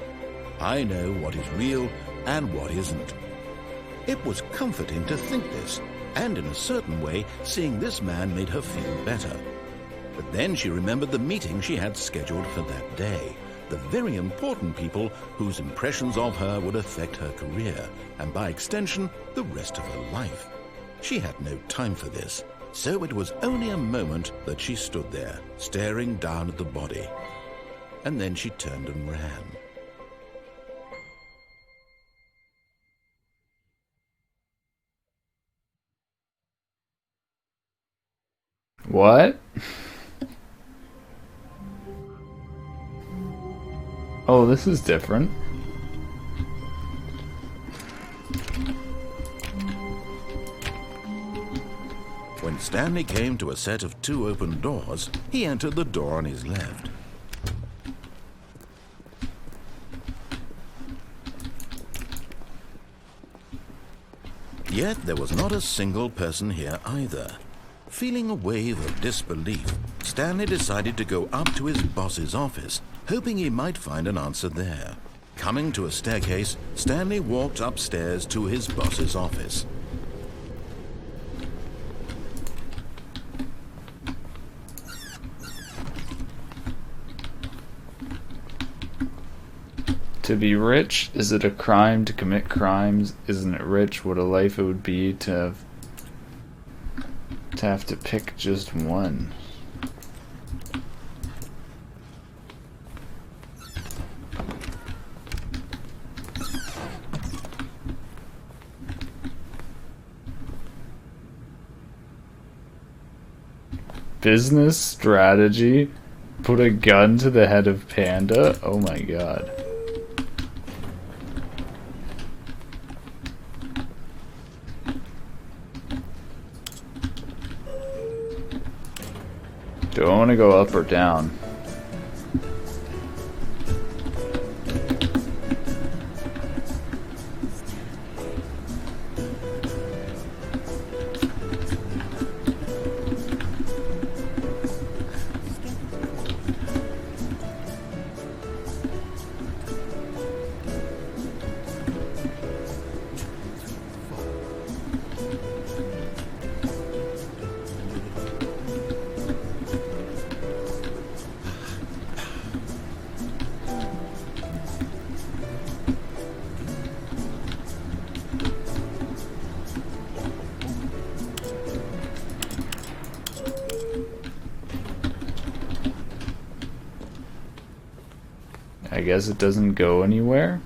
Speaker 2: I know what is real and what isn't. It was comforting to think this, and in a certain way, seeing this man made her feel better. But then she remembered the meeting she had scheduled for that day. The very important people whose impressions of her would affect her career, and by extension, the rest of her life. She had no time for this, so it was only a moment that she stood there, staring down at the body. And then she turned and ran.
Speaker 1: What? Oh, this is different.
Speaker 2: When Stanley came to a set of 2 open doors, he entered the door on his left. Yet there was not a single person here either. Feeling a wave of disbelief, Stanley decided to go up to his boss's office, hoping he might find an answer there. Coming to a staircase, Stanley walked upstairs to his boss's office.
Speaker 1: To be rich? Is it a crime to commit crimes? Isn't it rich? What a life it would be to have to pick just one. Business strategy? Put a gun to the head of Panda? Oh my god. Do I want to go up or down? I guess it doesn't go anywhere.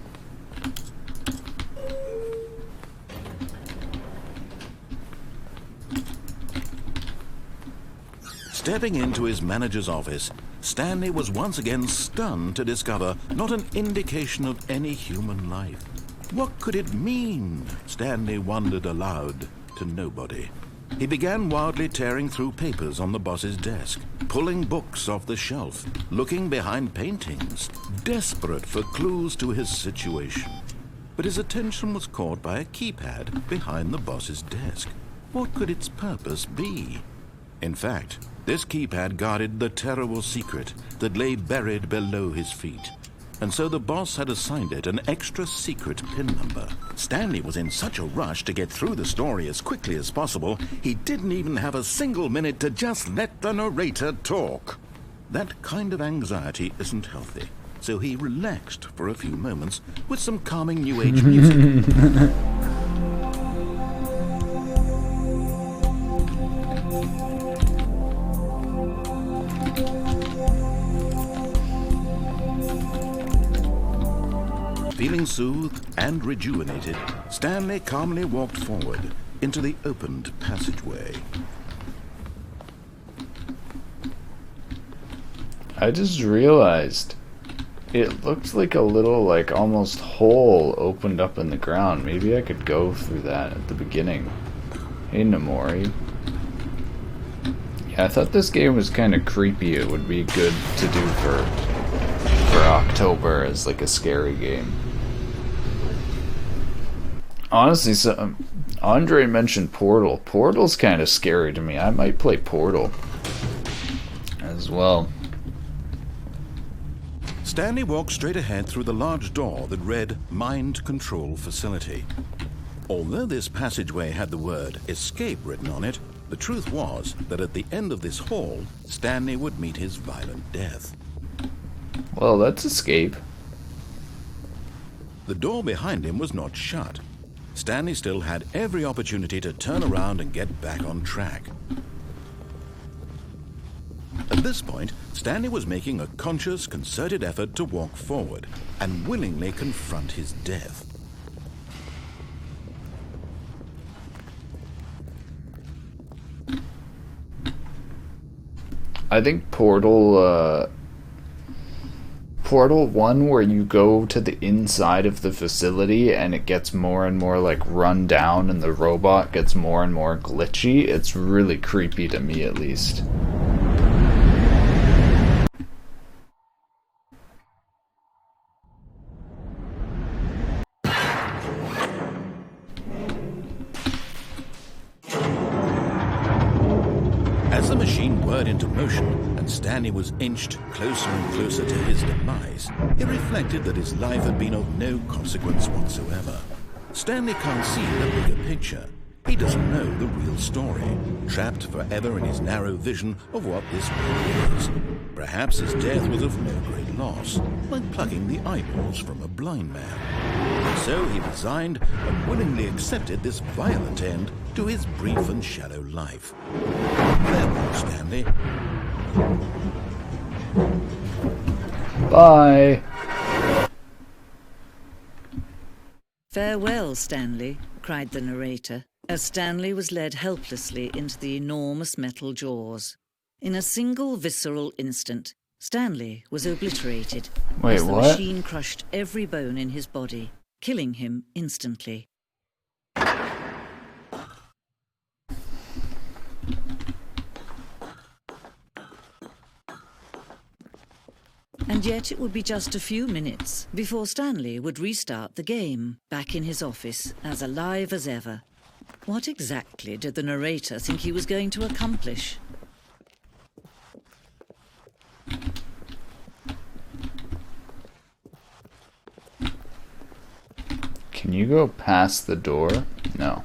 Speaker 2: Stepping into his manager's office, Stanley was once again stunned to discover not an indication of any human life. What could it mean? Stanley wondered aloud to nobody. He began wildly tearing through papers on the boss's desk, pulling books off the shelf, looking behind paintings, desperate for clues to his situation. But his attention was caught by a keypad behind the boss's desk. What could its purpose be? In fact, this keypad guarded the terrible secret that lay buried below his feet. And so the boss had assigned it an extra secret PIN number. Stanley was in such a rush to get through the story as quickly as possible, he didn't even have a single minute to just let the narrator talk. That kind of anxiety isn't healthy, so he relaxed for a few moments with some calming New Age music. Feeling soothed and rejuvenated, Stanley calmly walked forward into the opened passageway.
Speaker 1: I just realized it looked like a little, like, almost hole opened up in the ground. Maybe I could go through that at the beginning. Hey, Namori. Yeah, I thought this game was kind of creepy. It would be good to do for October as like a scary game. Honestly, so Andre mentioned Portal. Portal's kind of scary to me. I might play Portal as well.
Speaker 2: Stanley walked straight ahead through the large door that read Mind Control Facility. Although this passageway had the word escape written on it, the truth was that at the end of this hall, Stanley would meet his violent death.
Speaker 1: Well, that's escape.
Speaker 2: The door behind him was not shut. Stanley still had every opportunity to turn around and get back on track. At this point, Stanley was making a conscious, concerted effort to walk forward and willingly confront his death.
Speaker 1: I think Portal 1, where you go to the inside of the facility and it gets more and more like run down and the robot gets more and more glitchy, it's really creepy to me at least.
Speaker 2: As the machine whirred into motion and Stanley was inched closer and closer to his demise, he reflected that his life had been of no consequence whatsoever. Stanley can't see the bigger picture. He doesn't know the real story, trapped forever in his narrow vision of what this world is. Perhaps his death was of no great loss, like plucking the eyeballs from a blind man. So he resigned and willingly accepted this violent end to his brief and shallow life. Farewell, Stanley.
Speaker 1: Bye!
Speaker 4: "Farewell, Stanley," cried the narrator, as Stanley was led helplessly into the enormous metal jaws. In a single visceral instant, Stanley was obliterated
Speaker 1: Wait,
Speaker 4: as the
Speaker 1: what?
Speaker 4: machine crushed every bone in his body, killing him instantly. And yet it would be just a few minutes before Stanley would restart the game, back in his office, as alive as ever. What exactly did the narrator think he was going to accomplish?
Speaker 1: Can you go past the door? No.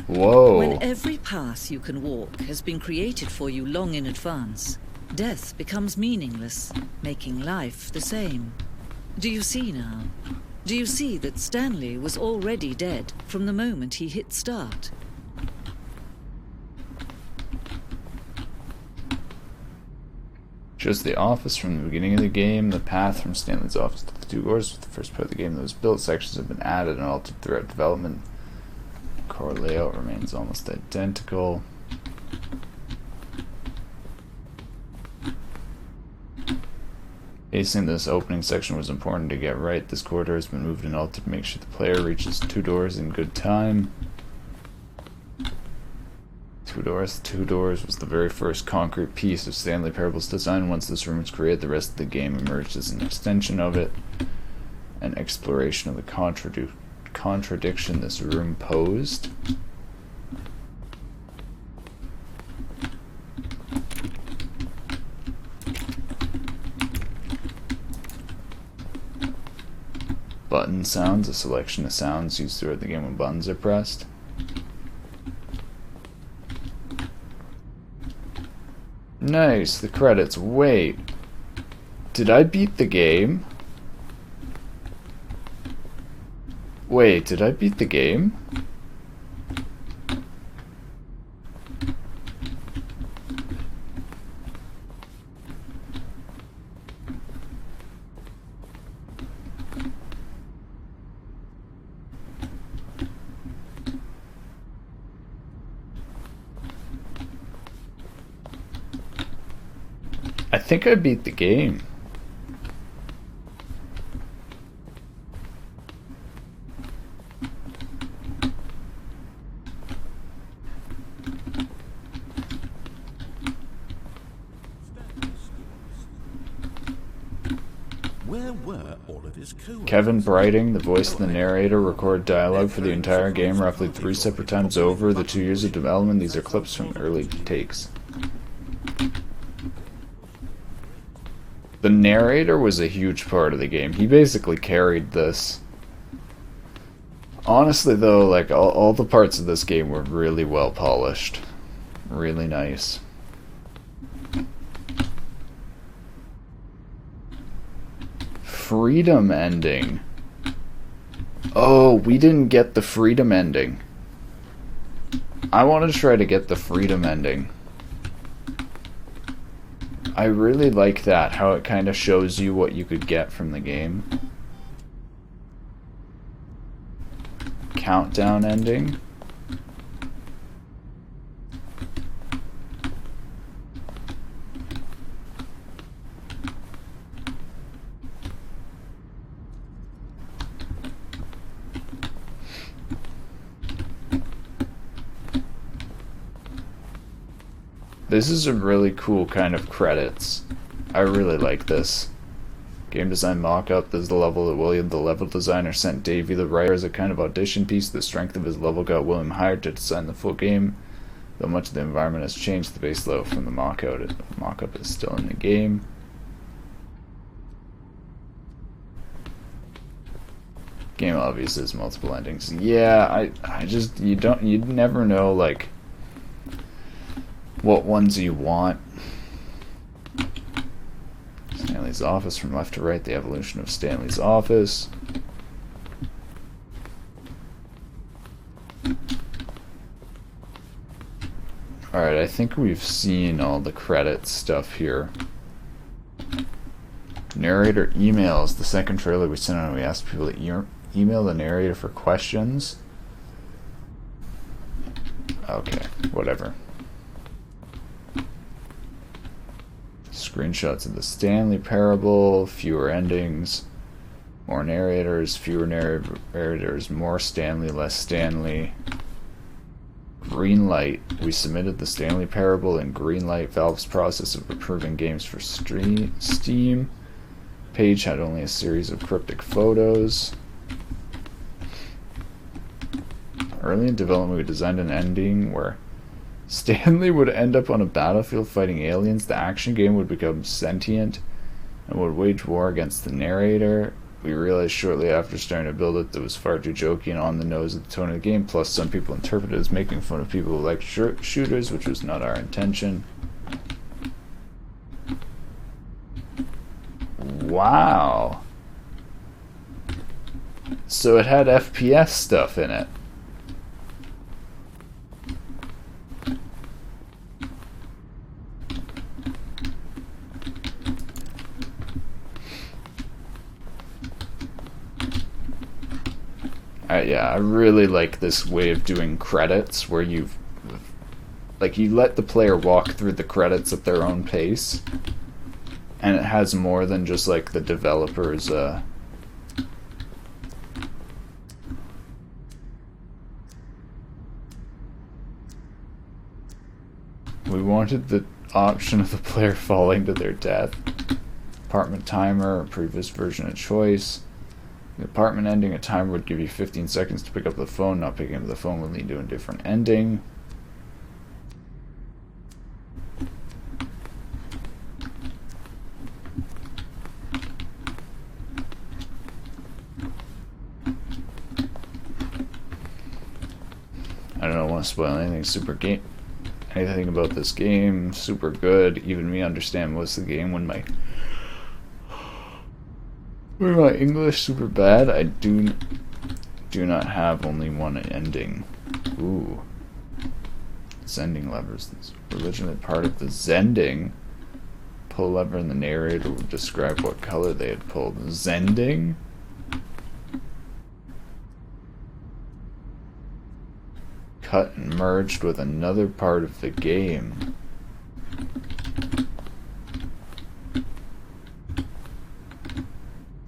Speaker 1: Whoa.
Speaker 4: When every path you can walk has been created for you long in advance, death becomes meaningless, making life the same. Do you see now? Do you see that Stanley was already dead from the moment he hit start?
Speaker 1: Just the office from the beginning of the game, the path from Stanley's office to the two doors with the first part of the game that was built. Sections have been added and altered throughout development. Core layout remains almost identical. Pacing this opening section was important to get right. This corridor has been moved and altered to make sure the player reaches two doors in good time. Two doors was the very first concrete piece of Stanley Parable's design. Once this room was created, the rest of the game emerged as an extension of it. An exploration of the contradiction this room posed. Button sounds, a selection of sounds used throughout the game when buttons are pressed. Nice, the credits. Wait, did I beat the game? Wait, did I beat the game? I think I beat the game.
Speaker 2: were all of his co-workers?
Speaker 1: Kevin Brighting, the voice of the narrator, recorded dialogue for the entire game roughly 3 separate times over the 2 years of development. These are clips from early takes. The narrator was a huge part of the game. He basically carried this. Honestly, though, like, all the parts of this game were really well polished. Really nice. Freedom ending. Oh, we didn't get the freedom ending. I want to try to get the freedom ending. I really like that, how it kind of shows you what you could get from the game. Countdown ending. This is a really cool kind of credits. I really like this. Game design mock-up. This is the level that William, the level designer, sent Davey, the writer, as a kind of audition piece. The strength of his level got William hired to design the full game. Though much of the environment has changed, the base level from the mock-up is still in the game. Game obviously has multiple endings. Yeah, I just, you'd never know, like, what ones you want. Stanley's office from left to right, the evolution of Stanley's office. Alright, I think we've seen all the credits stuff here. Narrator emails. The second trailer we sent out, we asked people to email the narrator for questions. Okay, whatever. Screenshots of the Stanley parable, fewer endings, more narrators, fewer narrators, more Stanley, less Stanley. Greenlight. We submitted the Stanley parable in Greenlight, Valve's process of approving games for Steam. Page had only a series of cryptic photos. Early in development, we designed an ending where Stanley would end up on a battlefield fighting aliens. The action game would become sentient and would wage war against the narrator. We realized shortly after starting to build it that it was far too jokey and on the nose of the tone of the game. Plus, some people interpreted it as making fun of people who like shooters, which was not our intention. Wow. So it had FPS stuff in it. Yeah, I really like this way of doing credits where you let the player walk through the credits at their own pace, and it has more than just like the developers we wanted the option of the player falling to their death. Apartment timer, previous version of choice. The apartment ending, a timer would give you 15 seconds to pick up the phone. Not picking up the phone will lead to a different ending. I don't want to spoil anything. Anything about this game. Super good. Even me understand most of the game when my English super bad. I do not have only one ending. Ooh. Zending levers. This was originally part of the Zending. Pull lever and the narrator would describe what color they had pulled. Zending? Cut and merged with another part of the game.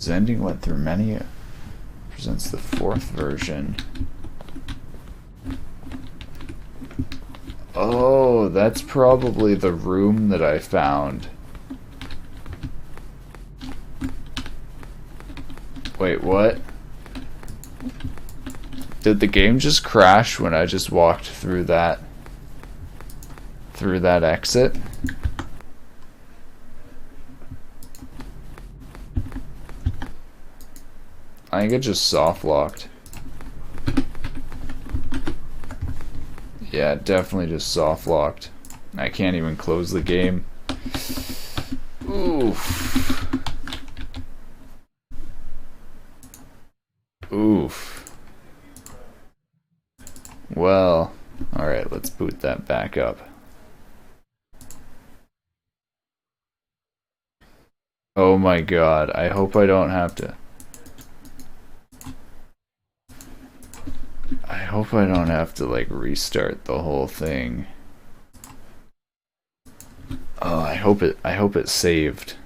Speaker 1: Zending went through many. Presents the 4th version. Oh, that's probably the room that I found. Wait, what? Did the game just crash when I just walked through that exit? I think it just soft locked. Yeah, it definitely just soft locked. I can't even close the game. Oof. Oof. Well, alright, let's boot that back up. Oh my god, I hope I don't have to. I hope I don't have to like restart the whole thing. Oh, I hope it saved.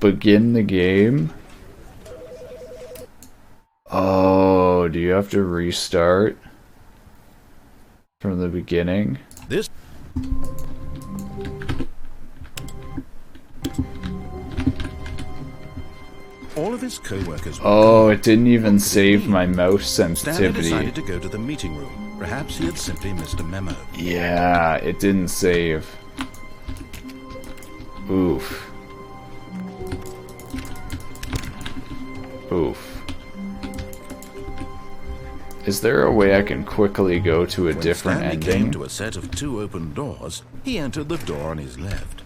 Speaker 1: Begin the game? Oh, do you have to restart from the beginning?
Speaker 2: This all of his co-workers were
Speaker 1: Oh, it didn't even save my mouse
Speaker 2: Stanley
Speaker 1: sensitivity.
Speaker 2: decided to go to the meeting room. Perhaps he had simply missed a memo.
Speaker 1: Yeah, it didn't save. Oof. Oof. Is there a way I can quickly go to a
Speaker 2: When
Speaker 1: different
Speaker 2: Stanley
Speaker 1: ending?
Speaker 2: came to a set of 2 open doors, he entered the door on his left.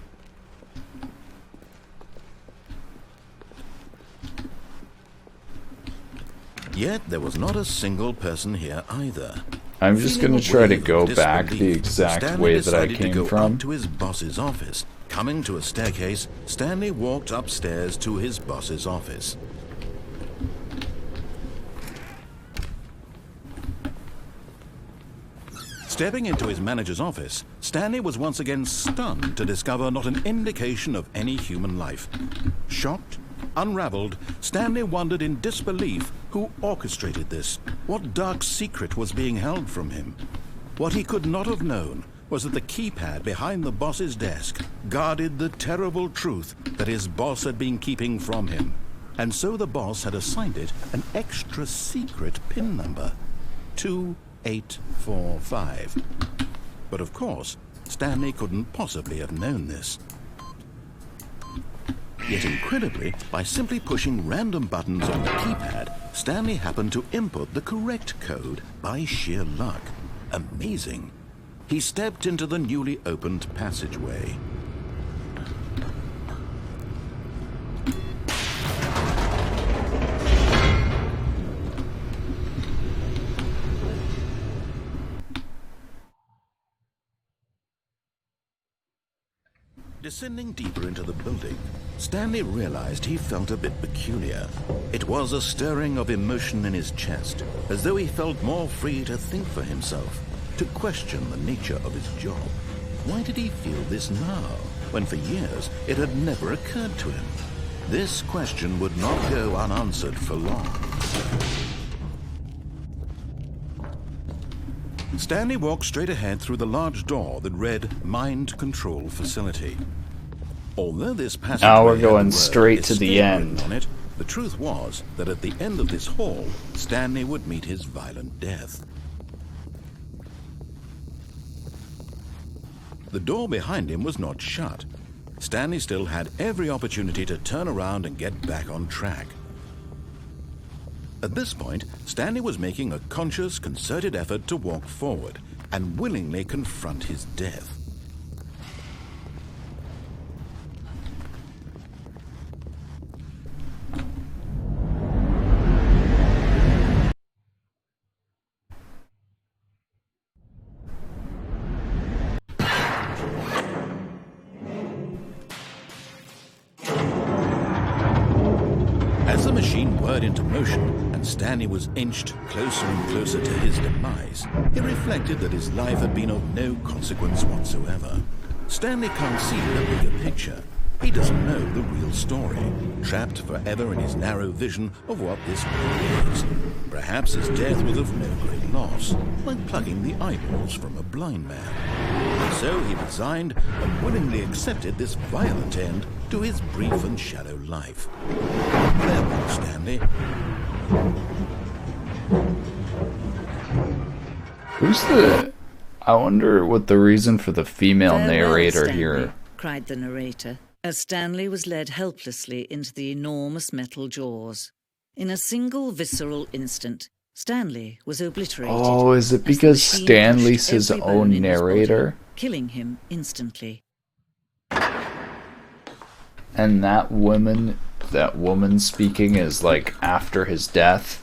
Speaker 2: Yet there was not a single person here either.
Speaker 1: I'm just
Speaker 2: Feeling
Speaker 1: gonna
Speaker 2: a
Speaker 1: try to
Speaker 2: wave
Speaker 1: go
Speaker 2: of
Speaker 1: back the
Speaker 2: disbelief,
Speaker 1: exact
Speaker 2: Stanley
Speaker 1: way that I
Speaker 2: decided
Speaker 1: came
Speaker 2: to go
Speaker 1: from.
Speaker 2: up to his boss's office. Coming to a staircase, Stanley walked upstairs to his boss's office. Stepping into his manager's office, Stanley was once again stunned to discover not an indication of any human life. Shocked, unraveled, Stanley wondered in disbelief who orchestrated this, what dark secret was being held from him. What he could not have known was that the keypad behind the boss's desk guarded the terrible truth that his boss had been keeping from him. And so the boss had assigned it an extra secret PIN number, 2845. But of course, Stanley couldn't possibly have known this. Yet incredibly, by simply pushing random buttons on the keypad, Stanley happened to input the correct code by sheer luck. Amazing. He stepped into the newly opened passageway. Descending deeper into the building, Stanley realized he felt a bit peculiar. It was a stirring of emotion in his chest, as though he felt more free to think for himself, to question the nature of his job. Why did he feel this now, when for years it had never occurred to him? This question would not go unanswered for long. Stanley walked straight ahead through the large door that read Mind Control Facility. Although this passageway
Speaker 1: Now we're
Speaker 2: had
Speaker 1: going
Speaker 2: the word
Speaker 1: straight to the
Speaker 2: escape
Speaker 1: end.
Speaker 2: written on it, the truth was that at the end of this hall, Stanley would meet his violent death. The door behind him was not shut. Stanley still had every opportunity to turn around and get back on track. At this point, Stanley was making a conscious, concerted effort to walk forward and willingly confront his death. As the machine whirred into motion and Stanley was inched closer and closer to his demise, he reflected that his life had been of no consequence whatsoever. Stanley can't see the bigger picture. He doesn't know the real story, trapped forever in his narrow vision of what this world is. Perhaps his death was of no great loss, like plucking the eyeballs from a blind man. So he resigned and willingly accepted this violent end to his brief and shallow life. Farewell, Stanley.
Speaker 1: Who's the... I wonder what the reason for the female
Speaker 4: Farewell,
Speaker 1: narrator
Speaker 4: Stanley,
Speaker 1: here.
Speaker 4: cried the narrator, as Stanley was led helplessly into the enormous metal jaws. In a single visceral instant, Stanley was obliterated.
Speaker 1: Oh, is it
Speaker 4: as the
Speaker 1: because
Speaker 4: machine
Speaker 1: Stanley's
Speaker 4: crushed
Speaker 1: his
Speaker 4: every bone
Speaker 1: own
Speaker 4: in his body,
Speaker 1: narrator?
Speaker 4: killing him instantly.
Speaker 1: And that woman speaking is like after his death?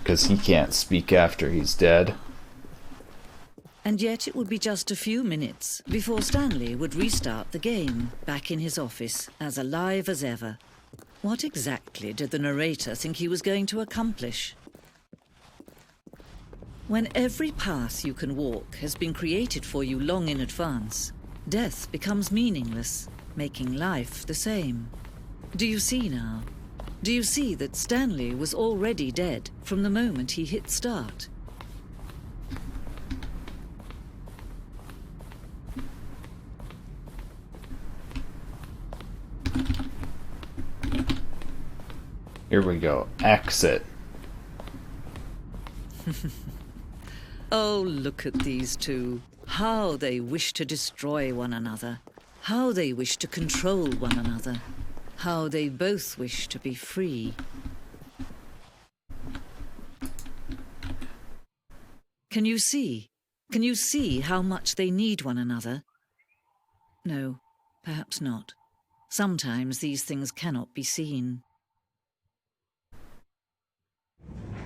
Speaker 1: Because he can't speak after he's dead.
Speaker 4: And yet it would be just a few minutes before Stanley would restart the game, back in his office, as alive as ever. What exactly did the narrator think he was going to accomplish? When every path you can walk has been created for you long in advance, death becomes meaningless, making life the same. Do you see now? Do you see that Stanley was already dead from the moment he hit start?
Speaker 1: Here we go. Exit.
Speaker 4: Oh, look at these two. How they wish to destroy one another. How they wish to control one another. How they both wish to be free. Can you see? Can you see how much they need one another? No, perhaps not. Sometimes these things cannot be seen.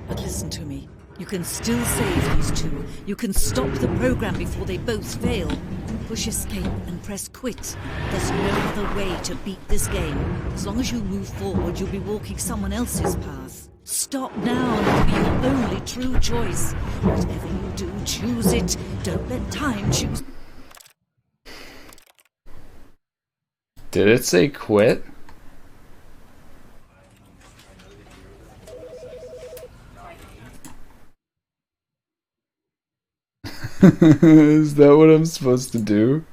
Speaker 4: But listen to me. You can still save these two. You can stop the program before they both fail. Push escape and press quit. There's no other way to beat this game. As long as you move forward, you'll be walking someone else's path. Stop now and it'll be your only true choice. Whatever you do, choose it. Don't let time choose.
Speaker 1: Did it say quit? Is that what I'm supposed to do?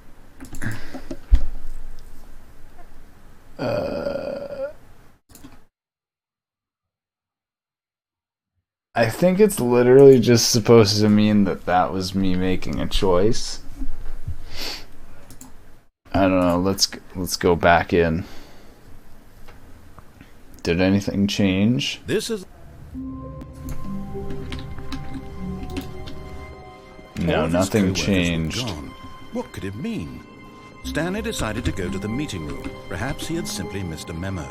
Speaker 1: I think it's literally just supposed to mean that that was me making a choice. I don't know. Let's go back in. Did anything change?
Speaker 2: This is...
Speaker 1: No,
Speaker 2: All of his
Speaker 1: nothing
Speaker 2: co-workers were
Speaker 1: changed.
Speaker 2: gone. What could it mean? Stanley decided to go to the meeting room. Perhaps he had simply missed a memo.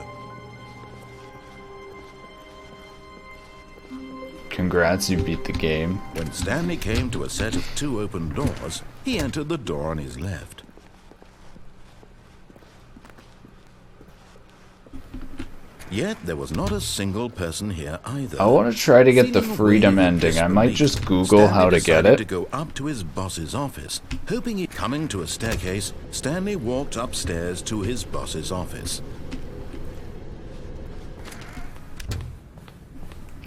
Speaker 1: Congrats, you beat the game.
Speaker 2: When Stanley came to a set of 2 open doors, he entered the door on his left. Yet there was not a single person here either.
Speaker 1: I want to try to get the
Speaker 2: Feeling
Speaker 1: freedom
Speaker 2: a wave of
Speaker 1: ending. I might
Speaker 2: disbelief,
Speaker 1: just Google
Speaker 2: Stanley
Speaker 1: how to get
Speaker 2: decided
Speaker 1: it.
Speaker 2: to go up to his boss's office, hoping he... Coming to a staircase, Stanley walked upstairs to his boss's office.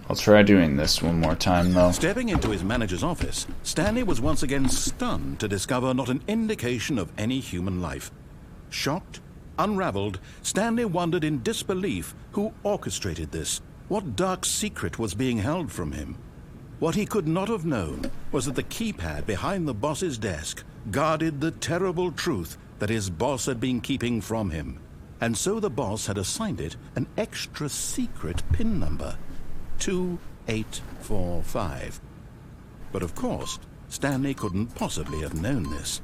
Speaker 1: I'll try doing this one more time though.
Speaker 2: Stepping into his manager's office, Stanley was once again stunned to discover not an indication of any human life. Shocked, unraveled, Stanley wondered in disbelief who orchestrated this. What dark secret was being held from him? What he could not have known was that the keypad behind the boss's desk guarded the terrible truth that his boss had been keeping from him. And so the boss had assigned it an extra secret PIN number. 2845. But of course, Stanley couldn't possibly have known this.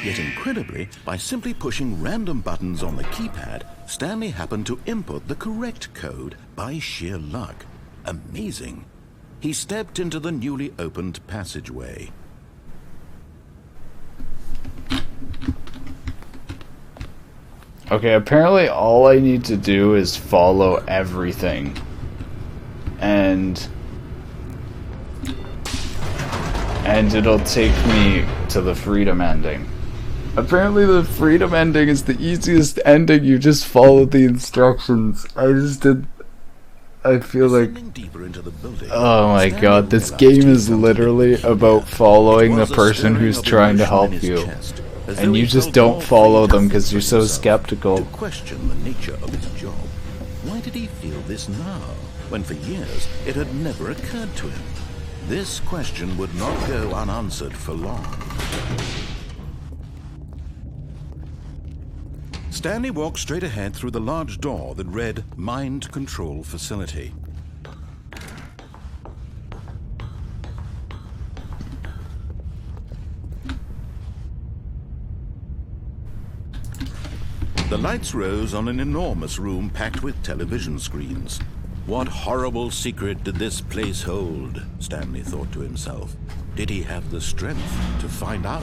Speaker 2: Yet incredibly, by simply pushing random buttons on the keypad, Stanley happened to input the correct code by sheer luck. Amazing. He stepped into the newly opened passageway.
Speaker 1: Okay, apparently all I need to do is follow everything. And it'll take me to the freedom ending. Apparently the freedom ending is the easiest ending. You just follow the instructions. I feel like...
Speaker 2: Deeper into the building,
Speaker 1: Oh my
Speaker 2: Stanley
Speaker 1: god, this
Speaker 2: realized
Speaker 1: game
Speaker 2: he
Speaker 1: is
Speaker 2: had come to
Speaker 1: literally
Speaker 2: the key
Speaker 1: about
Speaker 2: there.
Speaker 1: following
Speaker 2: It
Speaker 1: the
Speaker 2: was a
Speaker 1: person
Speaker 2: stirring
Speaker 1: who's
Speaker 2: of
Speaker 1: trying to
Speaker 2: emotion in
Speaker 1: help
Speaker 2: his
Speaker 1: you.
Speaker 2: chest as
Speaker 1: And
Speaker 2: though
Speaker 1: you
Speaker 2: he
Speaker 1: just
Speaker 2: felt
Speaker 1: don't
Speaker 2: more
Speaker 1: follow
Speaker 2: free to
Speaker 1: them because
Speaker 2: think
Speaker 1: you're
Speaker 2: for
Speaker 1: so
Speaker 2: himself,
Speaker 1: skeptical.
Speaker 2: to question the nature of his job. Why did he feel this now, when for years it had never occurred to him? This question would not go unanswered for long. Stanley walked straight ahead through the large door that read Mind Control Facility. The lights rose on an enormous room packed with television screens. What horrible secret did this place hold? Stanley thought to himself. Did he have the strength to find out?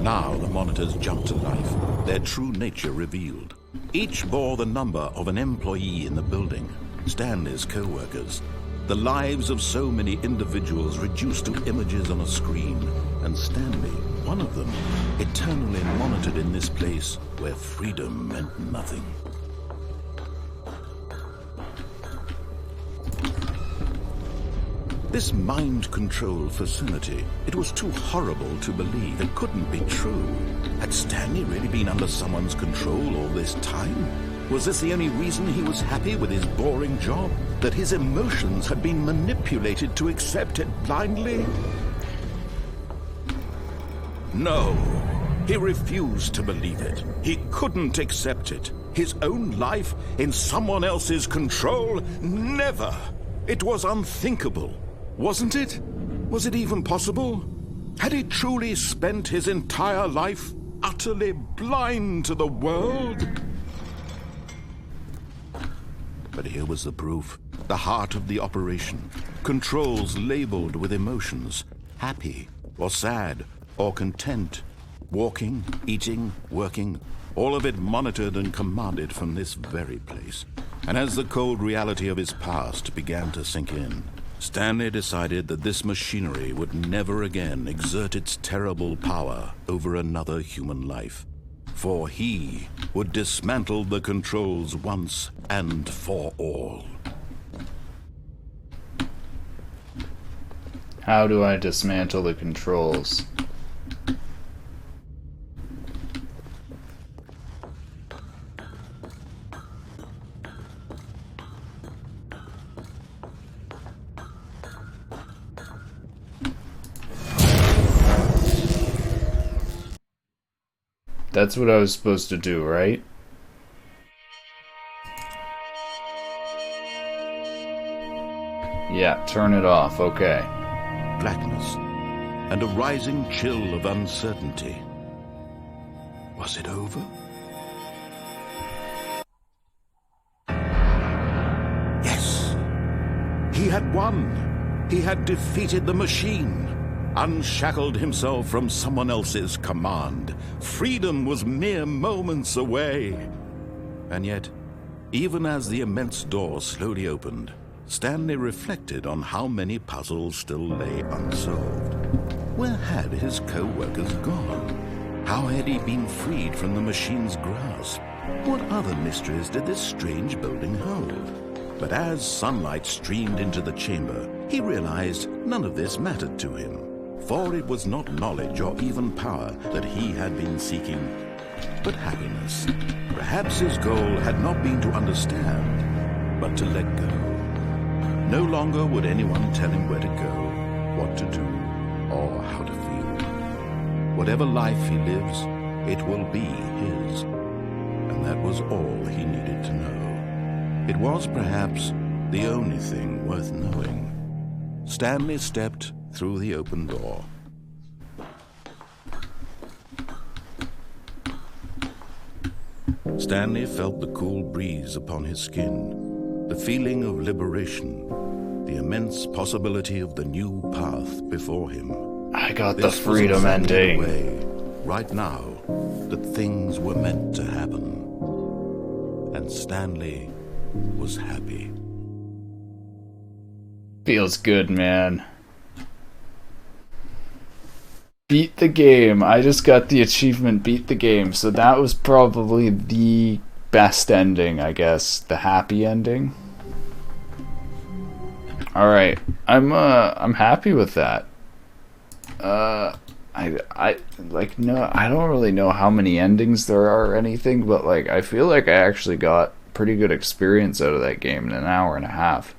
Speaker 2: Now the monitors jumped to life, their true nature revealed. Each bore the number of an employee in the building, Stanley's co-workers. The lives of so many individuals reduced to images on a screen, and Stanley, one of them, eternally monitored in this place where freedom meant nothing. This mind control facility, it was too horrible to believe. It couldn't be true. Had Stanley really been under someone's control all this time? Was this the only reason he was happy with his boring job? That his emotions had been manipulated to accept it blindly? No, he refused to believe it. He couldn't accept it. His own life in someone else's control? Never! It was unthinkable. Wasn't it? Was it even possible? Had he truly spent his entire life utterly blind to the world? But here was the proof. The heart of the operation. Controls labeled with emotions. Happy, or sad, or content. Walking, eating, working. All of it monitored and commanded from this very place. And as the cold reality of his past began to sink in, Stanley decided that this machinery would never again exert its terrible power over another human life. For he would dismantle the controls once and for all.
Speaker 1: How do I dismantle the controls? That's what I was supposed to do, right? Yeah, turn it off, okay.
Speaker 2: Blackness and a rising chill of uncertainty. Was it over? Yes! He had won! He had defeated the machine! Unshackled himself from someone else's command. Freedom was mere moments away. And yet, even as the immense door slowly opened, Stanley reflected on how many puzzles still lay unsolved. Where had his co-workers gone? How had he been freed from the machine's grasp? What other mysteries did this strange building hold? But as sunlight streamed into the chamber, he realized none of this mattered to him. For it was not knowledge or even power that he had been seeking, but happiness. Perhaps his goal had not been to understand, but to let go. No longer would anyone tell him where to go, what to do, or how to feel. Whatever life he lives, it will be his. And that was all he needed to know. It was perhaps the only thing worth knowing. Stanley stepped through the open door. Stanley felt the cool breeze upon his skin, the feeling of liberation, the immense possibility of the new path before him.
Speaker 1: I got the
Speaker 2: This was
Speaker 1: freedom
Speaker 2: exactly the
Speaker 1: ending.
Speaker 2: way, right now, that things were meant to happen. And Stanley was happy.
Speaker 1: Feels good, man. Beat the game. I just got the achievement, beat the game. So that was probably the best ending, I guess. The happy ending. All right, I'm happy with that. I like no, I don't really know how many endings there are or anything, but like I feel like I actually got pretty good experience out of that game in an hour and a half.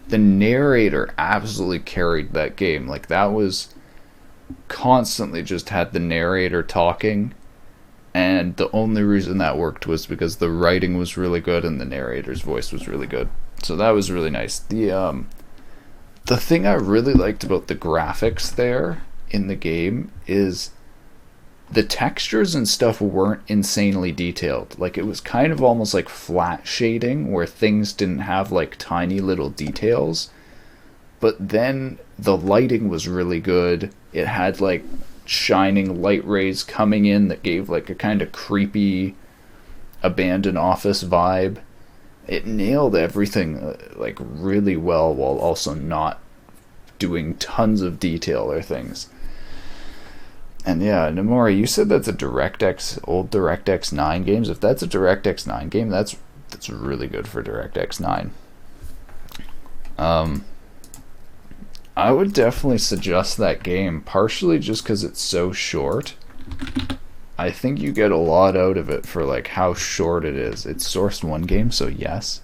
Speaker 1: The narrator absolutely carried that game. Like that was constantly just had the narrator talking, and the only reason that worked was because the writing was really good and the narrator's voice was really good. So that was really nice. The thing I really liked about the graphics there in the game is the textures and stuff weren't insanely detailed. Like it was kind of almost like flat shading where things didn't have like tiny little details. But then the lighting was really good. It had like shining light rays coming in that gave like a kind of creepy abandoned office vibe. It nailed everything like really well while also not doing tons of detail or things. And yeah, Nomori, you said that's a old DirectX 9 games. If that's a DirectX 9 game, that's really good for DirectX 9. I would definitely suggest that game, partially just because it's so short. I think you get a lot out of it for like how short it is. It's sourced one game, so yes.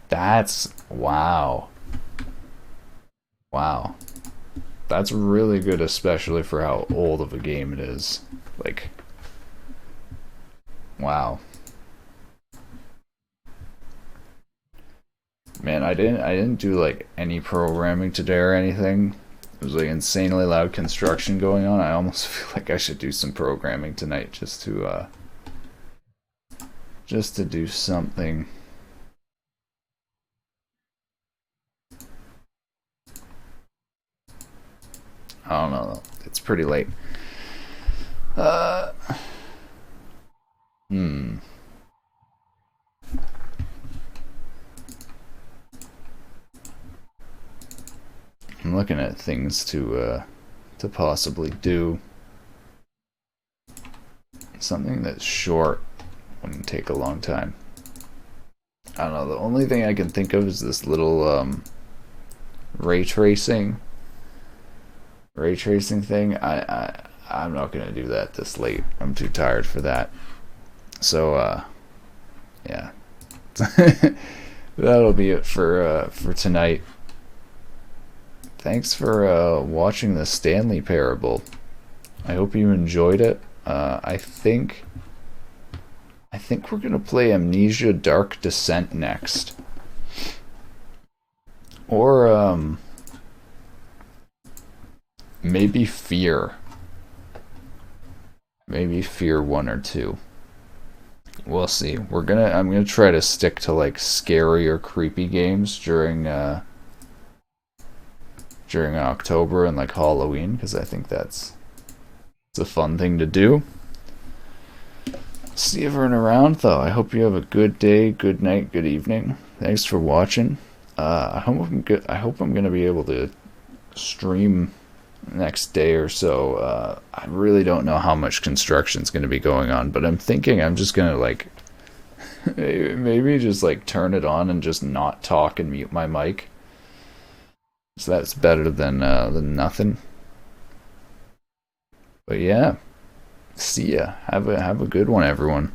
Speaker 1: That's wow. Wow. That's really good, especially for how old of a game it is. Like, wow. Man, I didn't do like any programming today or anything. It was like insanely loud construction going on. I almost feel like I should do some programming tonight just to do something. I don't know. It's pretty late. I'm looking at things to possibly do. Something that's short wouldn't take a long time. I don't know. The only thing I can think of is this little ray tracing thing. I'm not gonna do that this late. I'm too tired for that. So yeah. That'll be it for tonight. Thanks for watching the Stanley Parable. I hope you enjoyed it. I think we're gonna play Amnesia Dark Descent next. Or maybe Fear. Maybe Fear 1 or 2. We'll see. I'm gonna try to stick to like scary or creepy games during October and like Halloween, because I think it's a fun thing to do. See everyone around though. I hope you have a good day, good night, good evening. Thanks for watching. I hope I'm gonna be able to stream next day or so. I really don't know how much construction's gonna be going on, but I'm thinking I'm just gonna like maybe just like turn it on and just not talk and mute my mic. So that's better than nothing. But yeah, see ya. Have a good one, everyone.